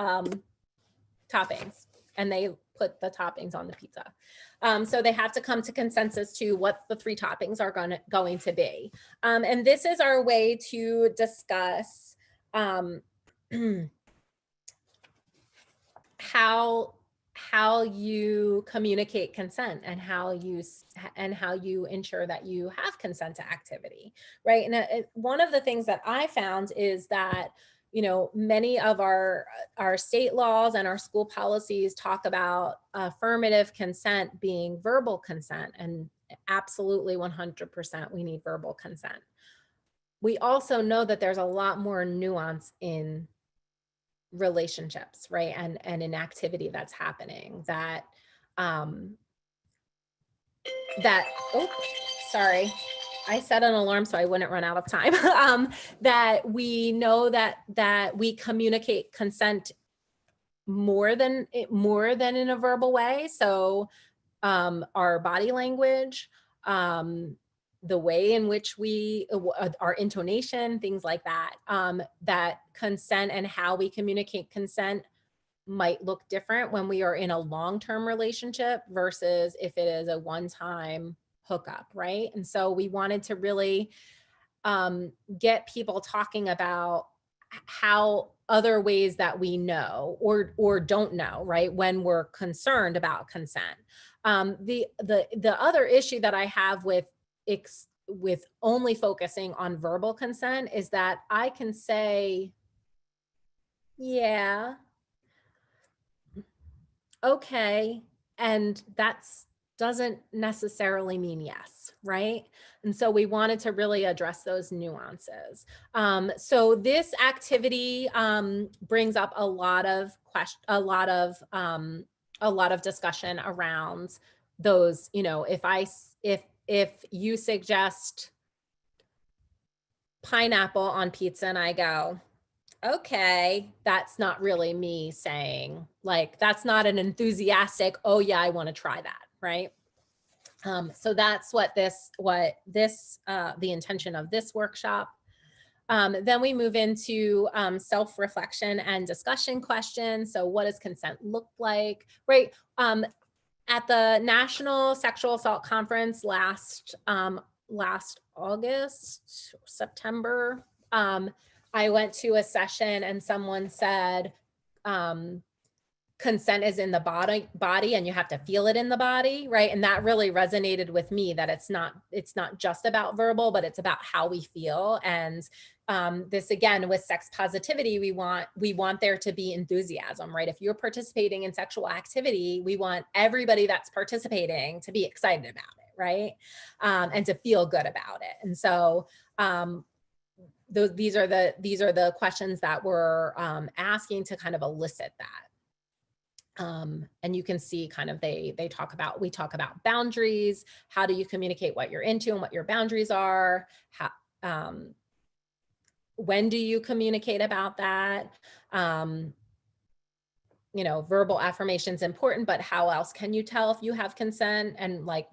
toppings, and they put the toppings on the pizza. So they have to come to consensus to what the 3 toppings are going to be, and this is our way to discuss how you communicate consent and how you ensure that you have consent to activity, right? And one of the things that I found is that, you know, many of our state laws and our school policies talk about affirmative consent being verbal consent, and absolutely 100% we need verbal consent. We also know that there's a lot more nuance in relationships, right? And an activity that's happening that oh, sorry, I set an alarm so I wouldn't run out of time. That we know that we communicate consent more than in a verbal way. So our body language, the way in which our intonation, things like that, that consent and how we communicate consent might look different when we are in a long-term relationship versus if it is a one-time hookup, right? And so we wanted to really get people talking about how other ways that we know or don't know, right, when we're concerned about consent. The other issue that I have with only focusing on verbal consent is that I can say, yeah, okay, and that's doesn't necessarily mean yes, right? And so we wanted to really address those nuances. So this activity brings up a lot of discussion around those, you know, if you suggest pineapple on pizza and I go, okay, that's not really me saying, like, that's not an enthusiastic, oh yeah, I want to try that, right? So that's the intention of this workshop. Then we move into self-reflection and discussion questions. So what does consent look like, right? At the National Sexual Assault Conference last August, September, I went to a session and someone said, consent is in the body and you have to feel it in the body, right? And that really resonated with me, that it's not just about verbal, but it's about how we feel. And this, again, with sex positivity, we want there to be enthusiasm, right? If you're participating in sexual activity, we want everybody that's participating to be excited about it, right? And to feel good about it. And so these are the questions that we're asking to kind of elicit that. And you can see kind of we talk about boundaries. How do you communicate what you're into and what your boundaries are? When do you communicate about that? You know, verbal affirmation is important, but how else can you tell if you have consent? And like,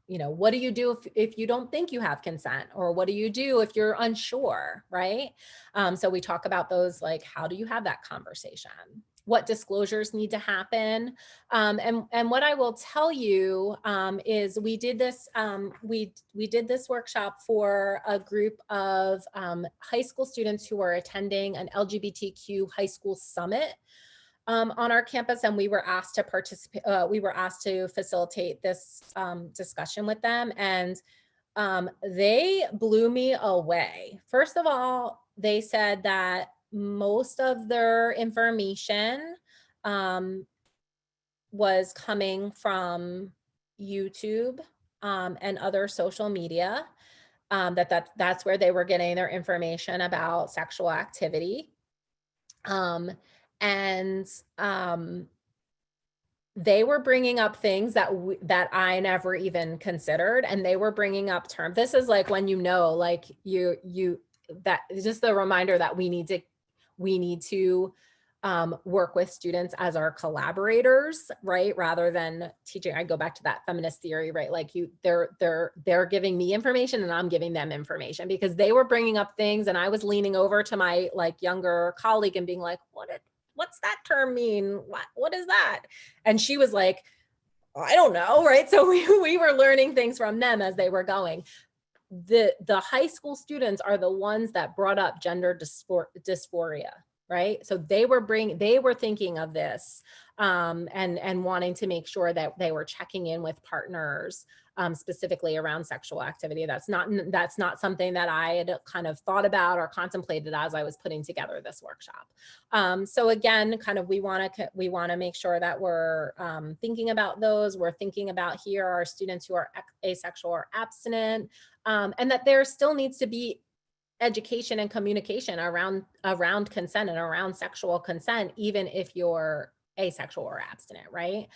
you know, what do you do if you don't think you have consent, or what do you do if you're unsure, right? So we talk about those, like, how do you have that conversation? What disclosures need to happen? And what I will tell you is we did this workshop for a group of high school students who were attending an LGBTQ high school summit on our campus, and we were asked to participate. We were asked to facilitate this discussion with them, and they blew me away. First of all, they said that most of their information was coming from YouTube and other social media. That's where they were getting their information about sexual activity. They were bringing up things that I never even considered, and they were bringing up terms. This is like when, you know, like that just the reminder that we need to work with students as our collaborators, right? Rather than teaching. I go back to that feminist theory, right? Like they're giving me information and I'm giving them information, because they were bringing up things and I was leaning over to my like younger colleague and being like, what's that term mean? What is that? And she was like, I don't know, right? So we were learning things from them as they were going. The high school students are the ones that brought up gender dysphoria, right? So they were thinking of this and wanting to make sure that they were checking in with partners specifically around sexual activity. That's not something that I had kind of thought about or contemplated as I was putting together this workshop. So again, kind of we want to make sure that we're thinking about those. We're thinking about here are students who are asexual or abstinent, and that there still needs to be education and communication around consent and around sexual consent, even if you're asexual or abstinent, right?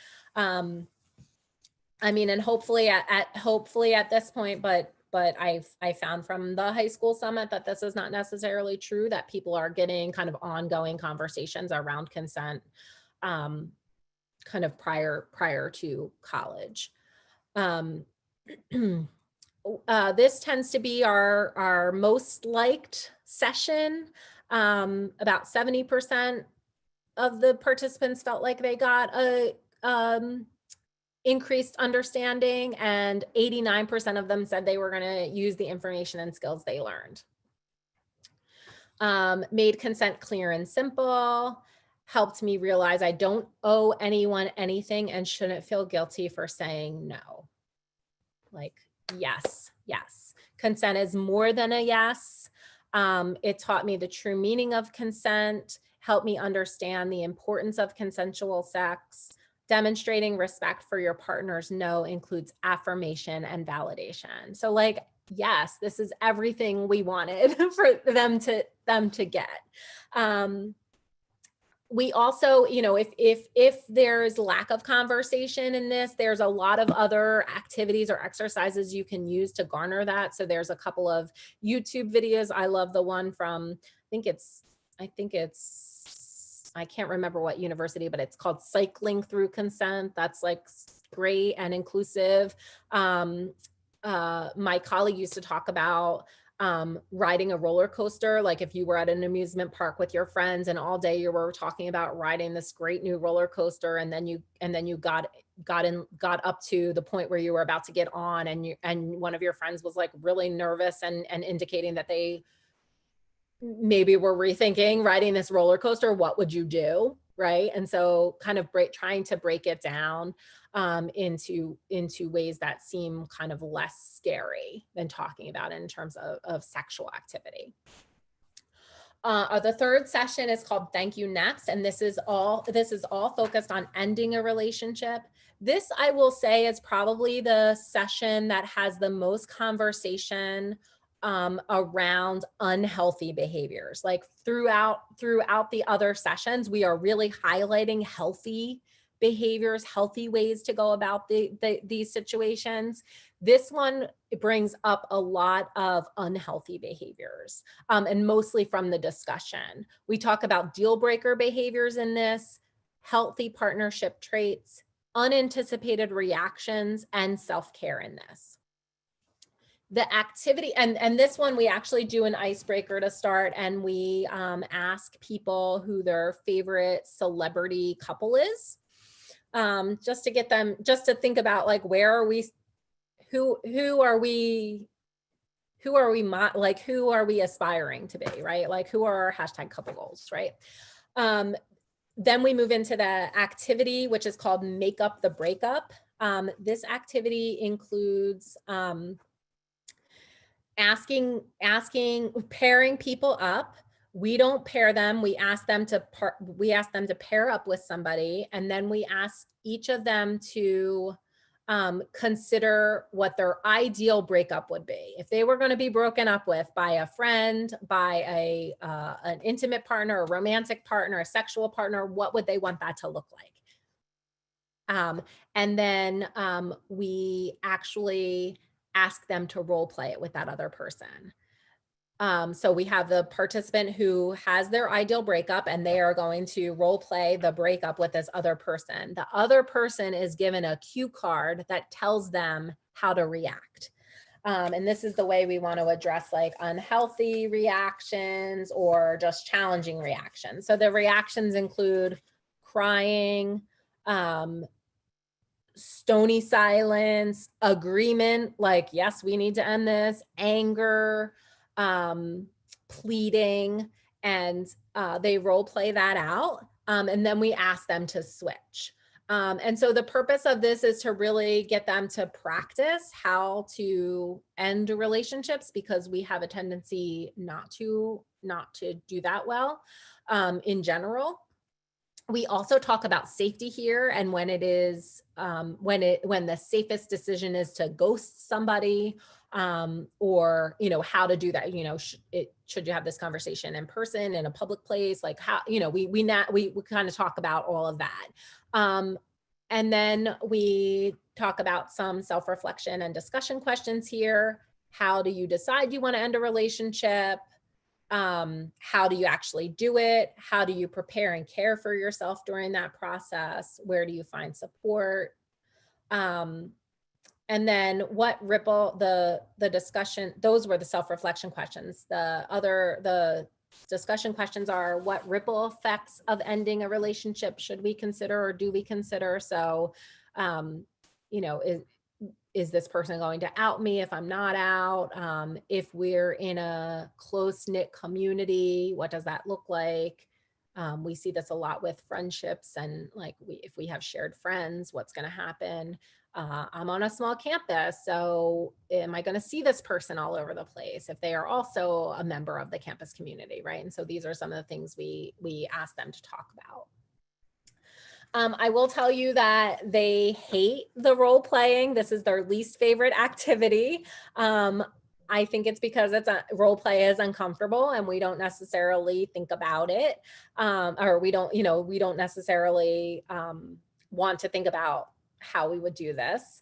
I mean, and hopefully at this point, but I found from the high school summit that this is not necessarily true, that people are getting kind of ongoing conversations around consent kind of prior to college. This tends to be our most liked session. About 70% of the participants felt like they got a increased understanding, and 89% of them said they were going to use the information and skills they learned. Made consent clear and simple, helped me realize I don't owe anyone anything and shouldn't feel guilty for saying no. Like, yes. Consent is more than a yes. It taught me the true meaning of consent, helped me understand the importance of consensual sex, Demonstrating respect for your partner's no includes affirmation and validation. So like, yes, this is everything we wanted for them to get. We also, you know, if there's lack of conversation in this, there's a lot of other activities or exercises you can use to garner that. So there's a couple of YouTube videos. I love the one from, I can't remember what university, but it's called Cycling Through Consent. That's like great and inclusive. My colleague used to talk about riding a roller coaster. Like if you were at an amusement park with your friends and all day you were talking about riding this great new roller coaster, and then you got up to the point where you were about to get on, and one of your friends was like really nervous and indicating that they maybe were rethinking riding this roller coaster. What would you do? Right. And so kind of trying to break it down into ways that seem kind of less scary than talking about it in terms of sexual activity. The third session is called Thank You Next. And this is all focused on ending a relationship. This, I will say, is probably the session that has the most conversation around unhealthy behaviors. Like throughout the other sessions, we are really highlighting healthy behaviors, healthy ways to go about these situations. This one brings up a lot of unhealthy behaviors, and mostly from the discussion. We talk about deal breaker behaviors in this, healthy partnership traits, unanticipated reactions, and self-care in this. The activity, and this one we actually do an icebreaker to start, and we ask people who their favorite celebrity couple is, just to get them, just to think about like, where are we, who are we aspiring to be, right? Like who are our hashtag couple goals, right? Then we move into the activity, which is called Make Up the Breakup. This activity includes pairing people up. We don't pair them. We ask them to pair up with somebody, and then we ask each of them to consider what their ideal breakup would be. If they were going to be broken up with by a friend, by an intimate partner, a romantic partner, a sexual partner, what would they want that to look like? And then we actually ask them to role play it with that other person. So we have the participant who has their ideal breakup, and they are going to role play the breakup with this other person. The other person is given a cue card that tells them how to react. And this is the way we want to address like unhealthy reactions or just challenging reactions. So the reactions include crying, stony silence, agreement, like, yes, we need to end this, anger, pleading, and they role play that out. And then we ask them to switch. And so the purpose of this is to really get them to practice how to end relationships, because we have a tendency not to do that well in general. We also talk about safety here, and when it is when the safest decision is to ghost somebody, or how to do that. Should you have this conversation in person, in a public place, like how we kind of talk about all of that, and then we talk about some self-reflection and discussion questions here. How do you decide you want to end a relationship? How do you actually do it? How do you prepare and care for yourself during that process? Where do you find support? And then what ripple the discussion, those were the self-reflection questions. The discussion questions are, what ripple effects of ending a relationship should we consider, or do we consider? So, is this person going to out me if I'm not out? If we're in a close-knit community, what does that look like? We see this a lot with friendships, and like if we have shared friends, what's going to happen? I'm on a small campus, so am I going to see this person all over the place if they are also a member of the campus community, right? And so these are some of the things we ask them to talk about. I will tell you that they hate the role playing. This is their least favorite activity. I think it's because role play is uncomfortable and we don't necessarily think about it. Or we don't necessarily want to think about how we would do this.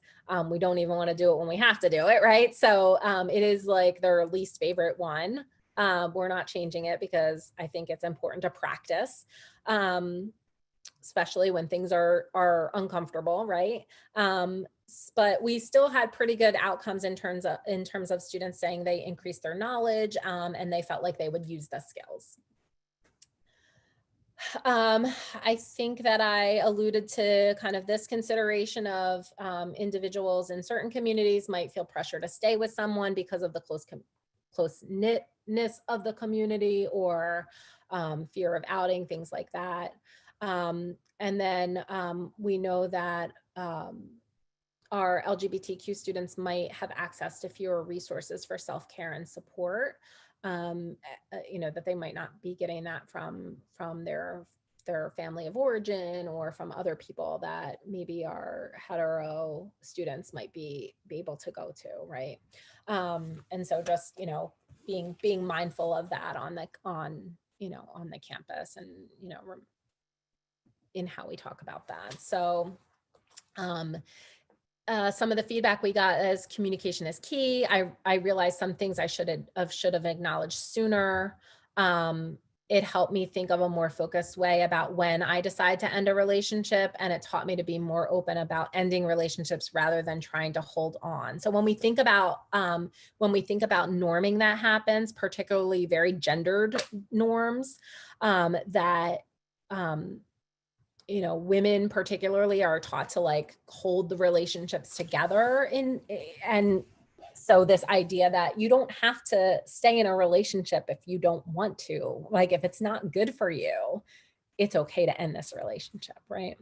We don't even want to do it when we have to do it, right? So it is like their least favorite one. We're not changing it because I think it's important to practice. Especially when things are uncomfortable, right? But we still had pretty good outcomes in terms of students saying they increased their knowledge and they felt like they would use the skills. I think that I alluded to kind of this consideration of individuals in certain communities might feel pressure to stay with someone because of the close-knitness of the community or fear of outing, things like that. And then we know that our LGBTQ students might have access to fewer resources for self-care and support, that they might not be getting that from their family of origin or from other people that maybe our hetero students might be able to go to, right? And so just, being mindful of that on the campus and, in how we talk about that. So some of the feedback we got is communication is key. I realized some things I should have acknowledged sooner. It helped me think of a more focused way about when I decide to end a relationship, and it taught me to be more open about ending relationships rather than trying to hold on. So when we think about norming that happens, particularly very gendered norms, that women particularly are taught to like hold the relationships together and so this idea that you don't have to stay in a relationship if you don't want to, like if it's not good for you, it's okay to end this relationship, right?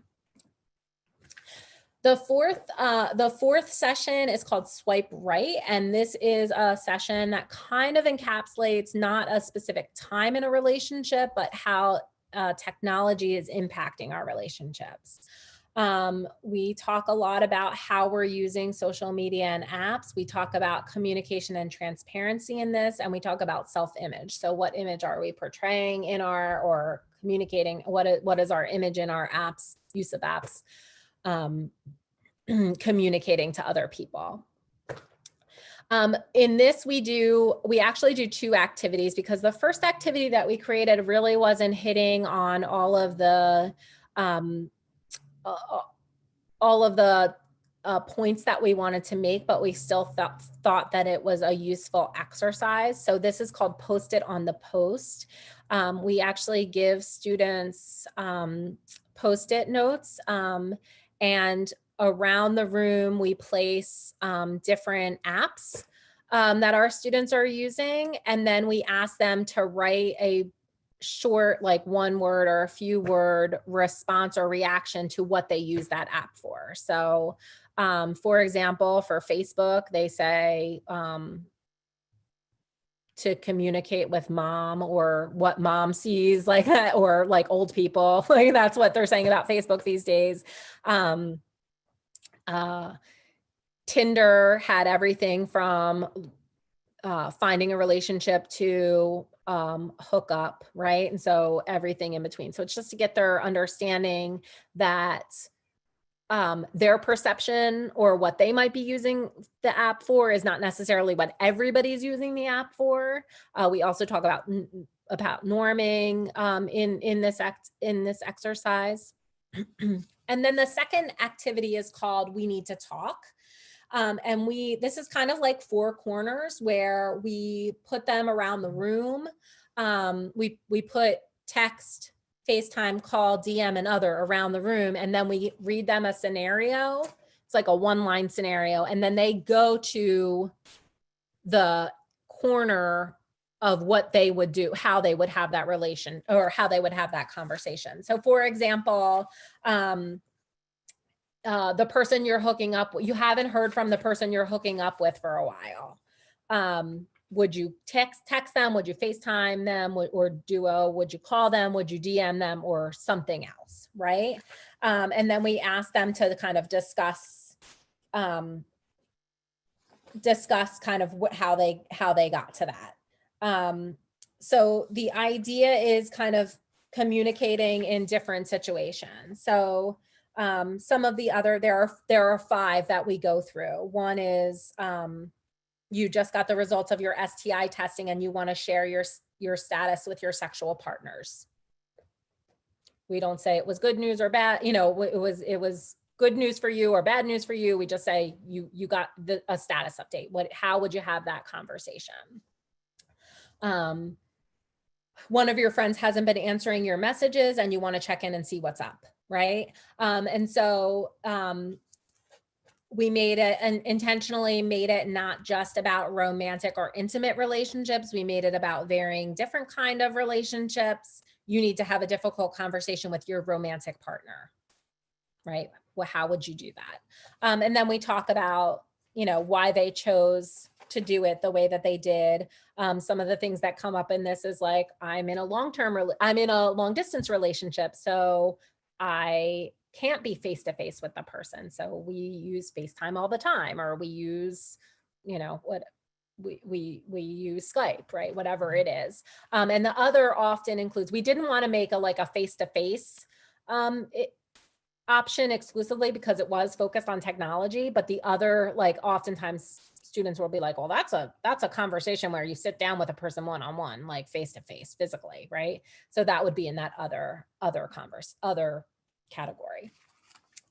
The fourth session is called Swipe Right, and this is a session that kind of encapsulates not a specific time in a relationship, but how technology is impacting our relationships. We talk a lot about how we're using social media and apps. We talk about communication and transparency in this, and we talk about self-image. So what image are we portraying or communicating? What is our image in our apps, use of apps, communicating to other people? In this, we actually do two activities, because the first activity that we created really wasn't hitting on all of the points that we wanted to make, but we still thought that it was a useful exercise. So this is called Post It on the Post. We actually give students Post-it notes, and around the room, we place different apps that our students are using. And then we ask them to write a short, like one word or a few word response or reaction to what they use that app for. So for example, for Facebook, they say to communicate with mom, or what mom sees, like that, or like old people, like that's what they're saying about Facebook these days. Tinder had everything from finding a relationship to hook up, right? And so everything in between. So it's just to get their understanding that their perception or what they might be using the app for is not necessarily what everybody's using the app for. We also talk about norming in this exercise. And then the second activity is called We Need to Talk. And this is kind of like 4 corners where we put them around the room. We put text, FaceTime, call, DM, and other around the room. And then we read them a scenario. It's like a 1-line scenario. And then they go to the corner of what they would do, how they would have that relation, or how they would have that conversation. So for example, the person you're hooking up, you haven't heard from the person you're hooking up with for a while. Would you text them? Would you FaceTime them or Duo? Would you call them? Would you DM them or something else, right? And then we asked them to kind of discuss kind of how they got to that. So the idea is kind of communicating in different situations. So some of the other, there are 5 that we go through. One is you just got the results of your STI testing and you want to share your status with your sexual partners. We don't say it was good news or bad, you know, it was good news for you or bad news for you. We just say you got a status update. How would you have that conversation? One of your friends hasn't been answering your messages and you want to check in and see what's up, right? And so we made it and intentionally made it not just about romantic or intimate relationships. We made it about varying different kind of relationships. You need to have a difficult conversation with your romantic partner, right? Well, how would you do that? And then we talk about, you know, why they chose to do it the way that they did. Some of the things that come up in this is like, I'm in a long distance relationship, so I can't be face-to-face with the person. So we use FaceTime all the time, or we use, you know, what we use Skype, right? Whatever it is. And the other often includes, we didn't want to make a face-to-face option exclusively because it was focused on technology, but the other, like, oftentimes students will be like, well, that's a conversation where you sit down with a person one-on-one, like face-to-face physically, right? So that would be in that other category.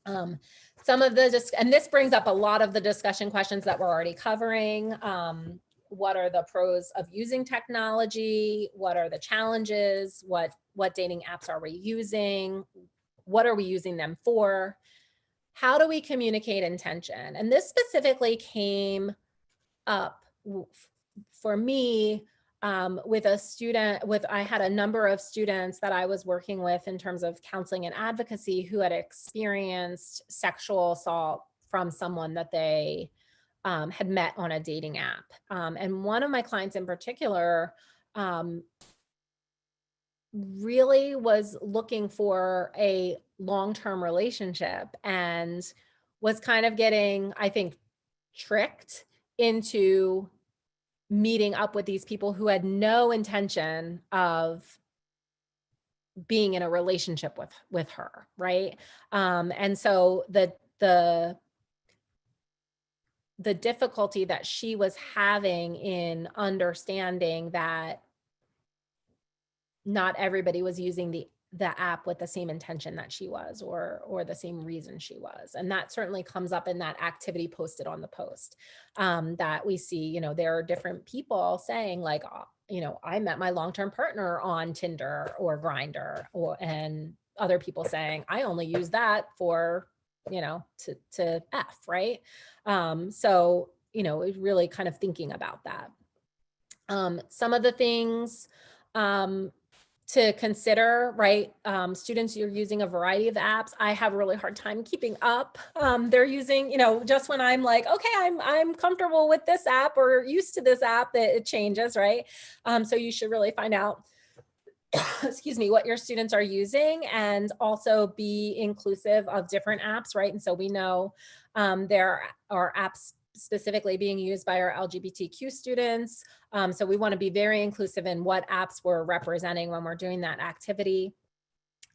Some of and this brings up a lot of the discussion questions that we're already covering. What are the pros of using technology? What are the challenges? What dating apps are we using? What are we using them for? How do we communicate intention? And this specifically came up for me with a student I had a number of students that I was working with in terms of counseling and advocacy who had experienced sexual assault from someone that they had met on a dating app. And one of my clients in particular really was looking for a long-term relationship and was kind of getting, I think, tricked into meeting up with these people who had no intention of being in a relationship with her, right? And so the difficulty that she was having in understanding that not everybody was using the app with the same intention that she was, or the same reason she was. And that certainly comes up in that activity posted on the post, that we see, you know, there are different people saying like, you know, I met my long-term partner on Tinder or Grindr, and other people saying, I only use that for, you know, to F, right? So, you know, it's really kind of thinking about that. Some of the things, to consider, right? Students, you're using a variety of apps. I have a really hard time keeping up. They're using, you know, just when I'm like, okay, I'm comfortable with this app or used to this app, that it changes, right? So you should really find out, excuse me, what your students are using, and also be inclusive of different apps, right? And so we know there are apps specifically being used by our LGBTQ students. So we want to be very inclusive in what apps we're representing when we're doing that activity.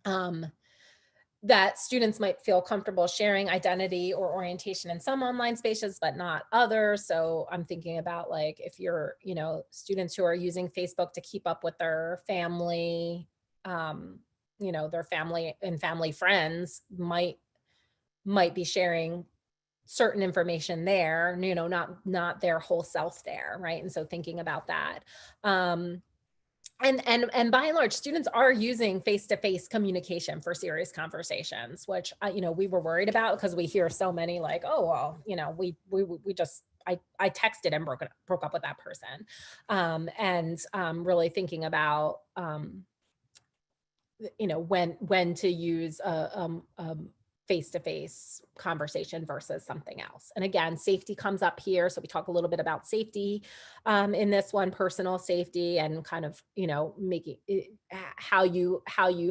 That students might feel comfortable sharing identity or orientation in some online spaces, but not others. So I'm thinking about, like, if you're, you know, students who are using Facebook to keep up with their family, you know, their family and family friends might be sharing certain information there, you know, not their whole self there, right? And so thinking about that. And by and large, students are using face-to-face communication for serious conversations, which, you know, we were worried about because we hear so many like, oh, well, you know, we just, I texted and broke up with that person. And really thinking about, you know, when to use face-to-face conversation versus something else. And again, safety comes up here. So we talk a little bit about safety in this one, personal safety, and kind of, making it, how you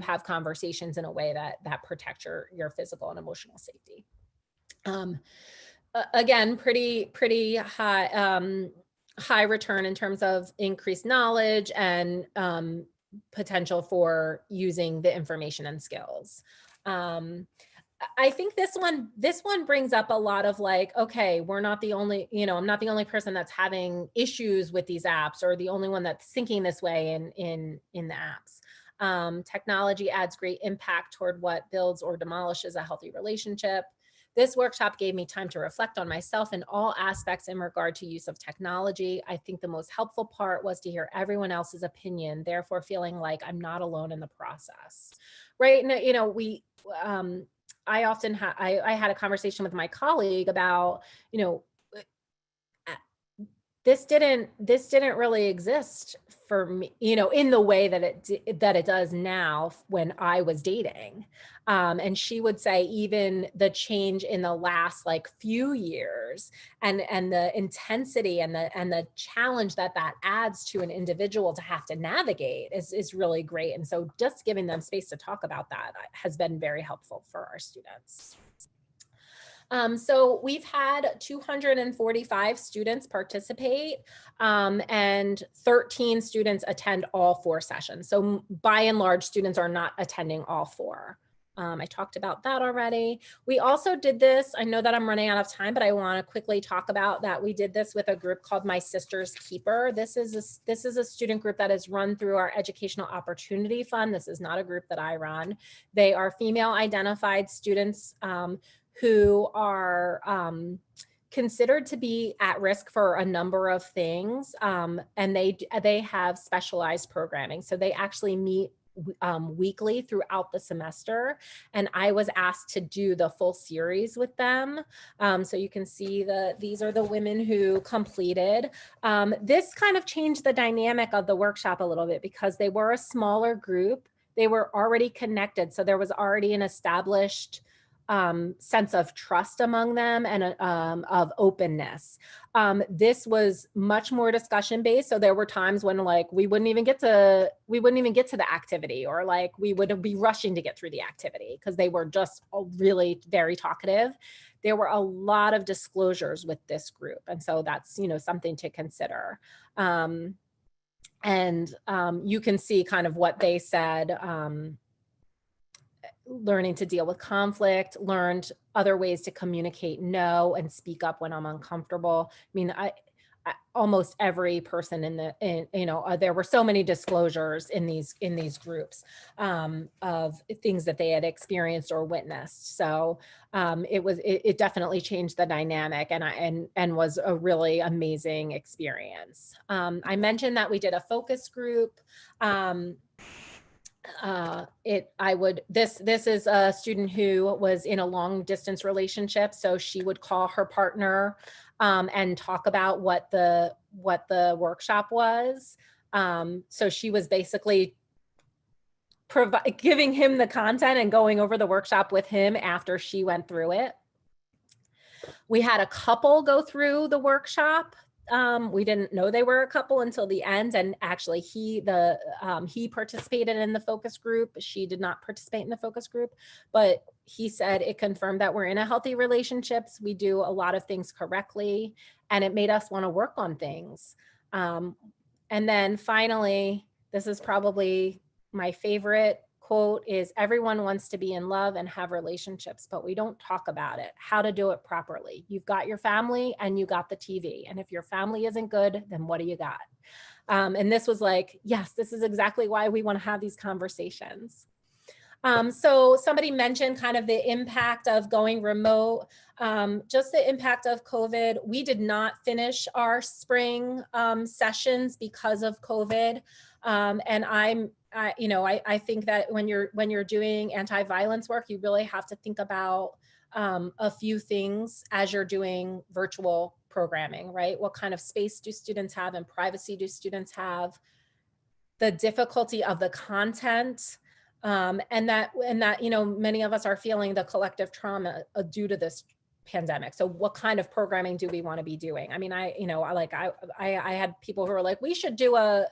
have conversations in a way that protect your physical and emotional safety. Again, pretty high return in terms of increased knowledge and potential for using the information and skills. I think this one brings up a lot of like, okay, we're not the only, I'm not the only person that's having issues with these apps or the only one that's thinking this way in the apps. Technology adds great impact toward what builds or demolishes a healthy relationship. This workshop gave me time to reflect on myself in all aspects in regard to use of technology. I think the most helpful part was to hear everyone else's opinion, therefore feeling like I'm not alone in the process. Right. And, I often I had a conversation with my colleague about, this didn't really exist for me, in the way that it does now when I was dating. And she would say even the change in the last like few years and the intensity and the challenge that adds to an individual to have to navigate is really great. And so just giving them space to talk about that has been very helpful for our students. So we've had 245 students participate and 13 students attend all 4 sessions. So by and large, students are not attending all 4. I talked about that already. We also did this, I know that I'm running out of time, but I want to quickly talk about that. We did this with a group called My Sister's Keeper. This is a student group that is run through our Educational Opportunity Fund. This is not a group that I run. They are female identified students who are considered to be at risk for a number of things, and they have specialized programming. So they actually meet weekly throughout the semester, and I was asked to do the full series with them. So you can see these are the women who completed. This kind of changed the dynamic of the workshop a little bit because they were a smaller group. They were already connected, so there was already an established sense of trust among them and of openness. This was much more discussion based. So there were times when like we wouldn't even get to the activity, or like we would be rushing to get through the activity because they were just really very talkative. There were a lot of disclosures with this group, and so that's something to consider. And you can see kind of what they said. Learning to deal with conflict, learned other ways to communicate no and speak up when I'm uncomfortable. I mean, I almost every person there were so many disclosures in these groups of things that they had experienced or witnessed. So it definitely changed the dynamic and was a really amazing experience. I mentioned that we did a focus group. This is a student who was in a long distance relationship. So she would call her partner and talk about what the workshop was. So she was basically giving him the content and going over the workshop with him after she went through it. We had a couple go through the workshop. We didn't know they were a couple until the end, and actually he participated in the focus group. She did not participate in the focus group, but he said it confirmed that we're in a healthy relationships. We do a lot of things correctly, and it made us want to work on things. And then finally, this is probably my favorite quote, is everyone wants to be in love and have relationships, but we don't talk about it, how to do it properly. You've got your family and you got the TV. And if your family isn't good, then what do you got? And this was like, yes, this is exactly why we want to have these conversations. So somebody mentioned kind of the impact of going remote, just the impact of COVID. We did not finish our spring sessions because of COVID. And I think that when you're doing anti-violence work, you really have to think about a few things as you're doing virtual programming, right? What kind of space do students have and privacy do students have? The difficulty of the content. And that, you know, many of us are feeling the collective trauma due to this pandemic. So what kind of programming do we want to be doing? I mean, I had people who were like, we should do a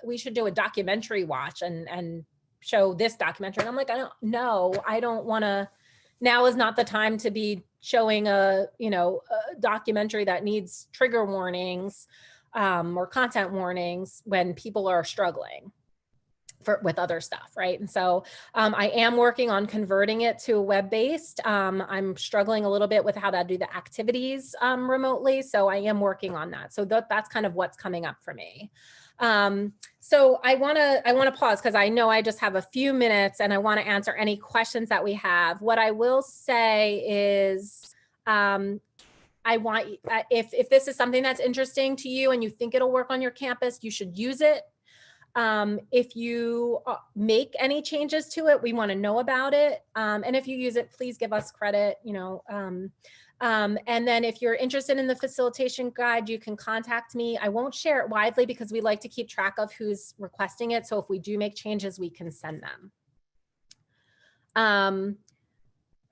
documentary watch and show this documentary. And I'm like, I don't want to, now is not the time to be showing a documentary that needs trigger warnings or content warnings when people are struggling with other stuff, right? And so I am working on converting it to web-based. I'm struggling a little bit with how to do the activities remotely. So I am working on that. So that's kind of what's coming up for me. So I want to pause because I know I just have a few minutes and I want to answer any questions that we have. What I will say is, I want, if this is something that's interesting to you and you think it'll work on your campus, you should use it. If you make any changes to it, we want to know about it. And if you use it, please give us credit, and then if you're interested in the facilitation guide, you can contact me. I won't share it widely because we like to keep track of who's requesting it. So if we do make changes, we can send them.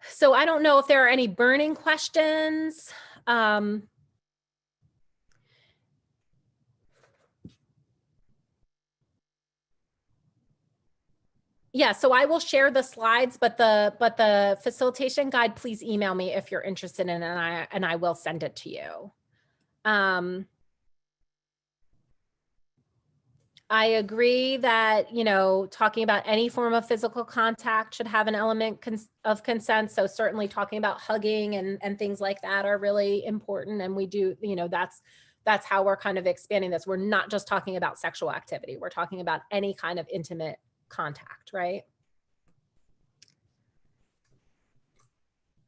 So I don't know if there are any burning questions. Yeah, so I will share the slides, but the facilitation guide, please email me if you're interested in it, and I will send it to you. I agree that, talking about any form of physical contact should have an element of consent. So certainly talking about hugging and things like that are really important. And we do, that's how we're kind of expanding this. We're not just talking about sexual activity. We're talking about any kind of intimate contact, right?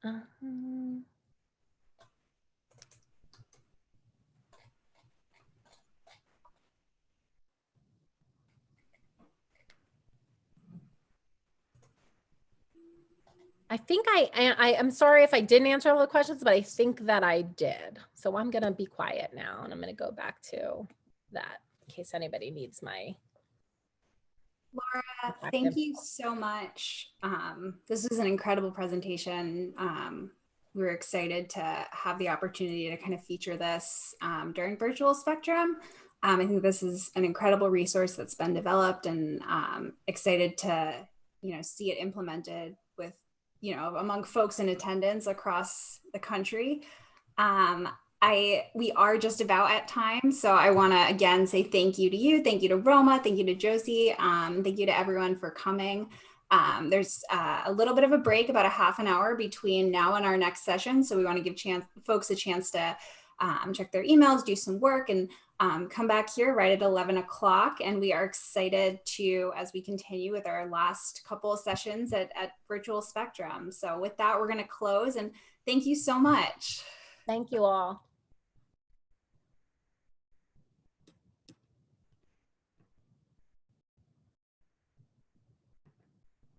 I think I'm sorry if I didn't answer all the questions, but I think that I did. So I'm going to be quiet now and I'm going to go back to that in case anybody needs my. Laura, thank you so much. This was an incredible presentation. We're excited to have the opportunity to kind of feature this during Virtual Spectrum. I think this is an incredible resource that's been developed, and excited to see it implemented with among folks in attendance across the country. We are just about at time, so I want to again say thank you to you, thank you to Roma, thank you to Josie, thank you to everyone for coming. There's a little bit of a break, about a half an hour between now and our next session, so we want to give folks a chance to check their emails, do some work, and come back here right at 11 o'clock. And we are excited to, as we continue with our last couple of sessions at Virtual Spectrum. So with that, we're going to close, and thank you so much. Thank you all.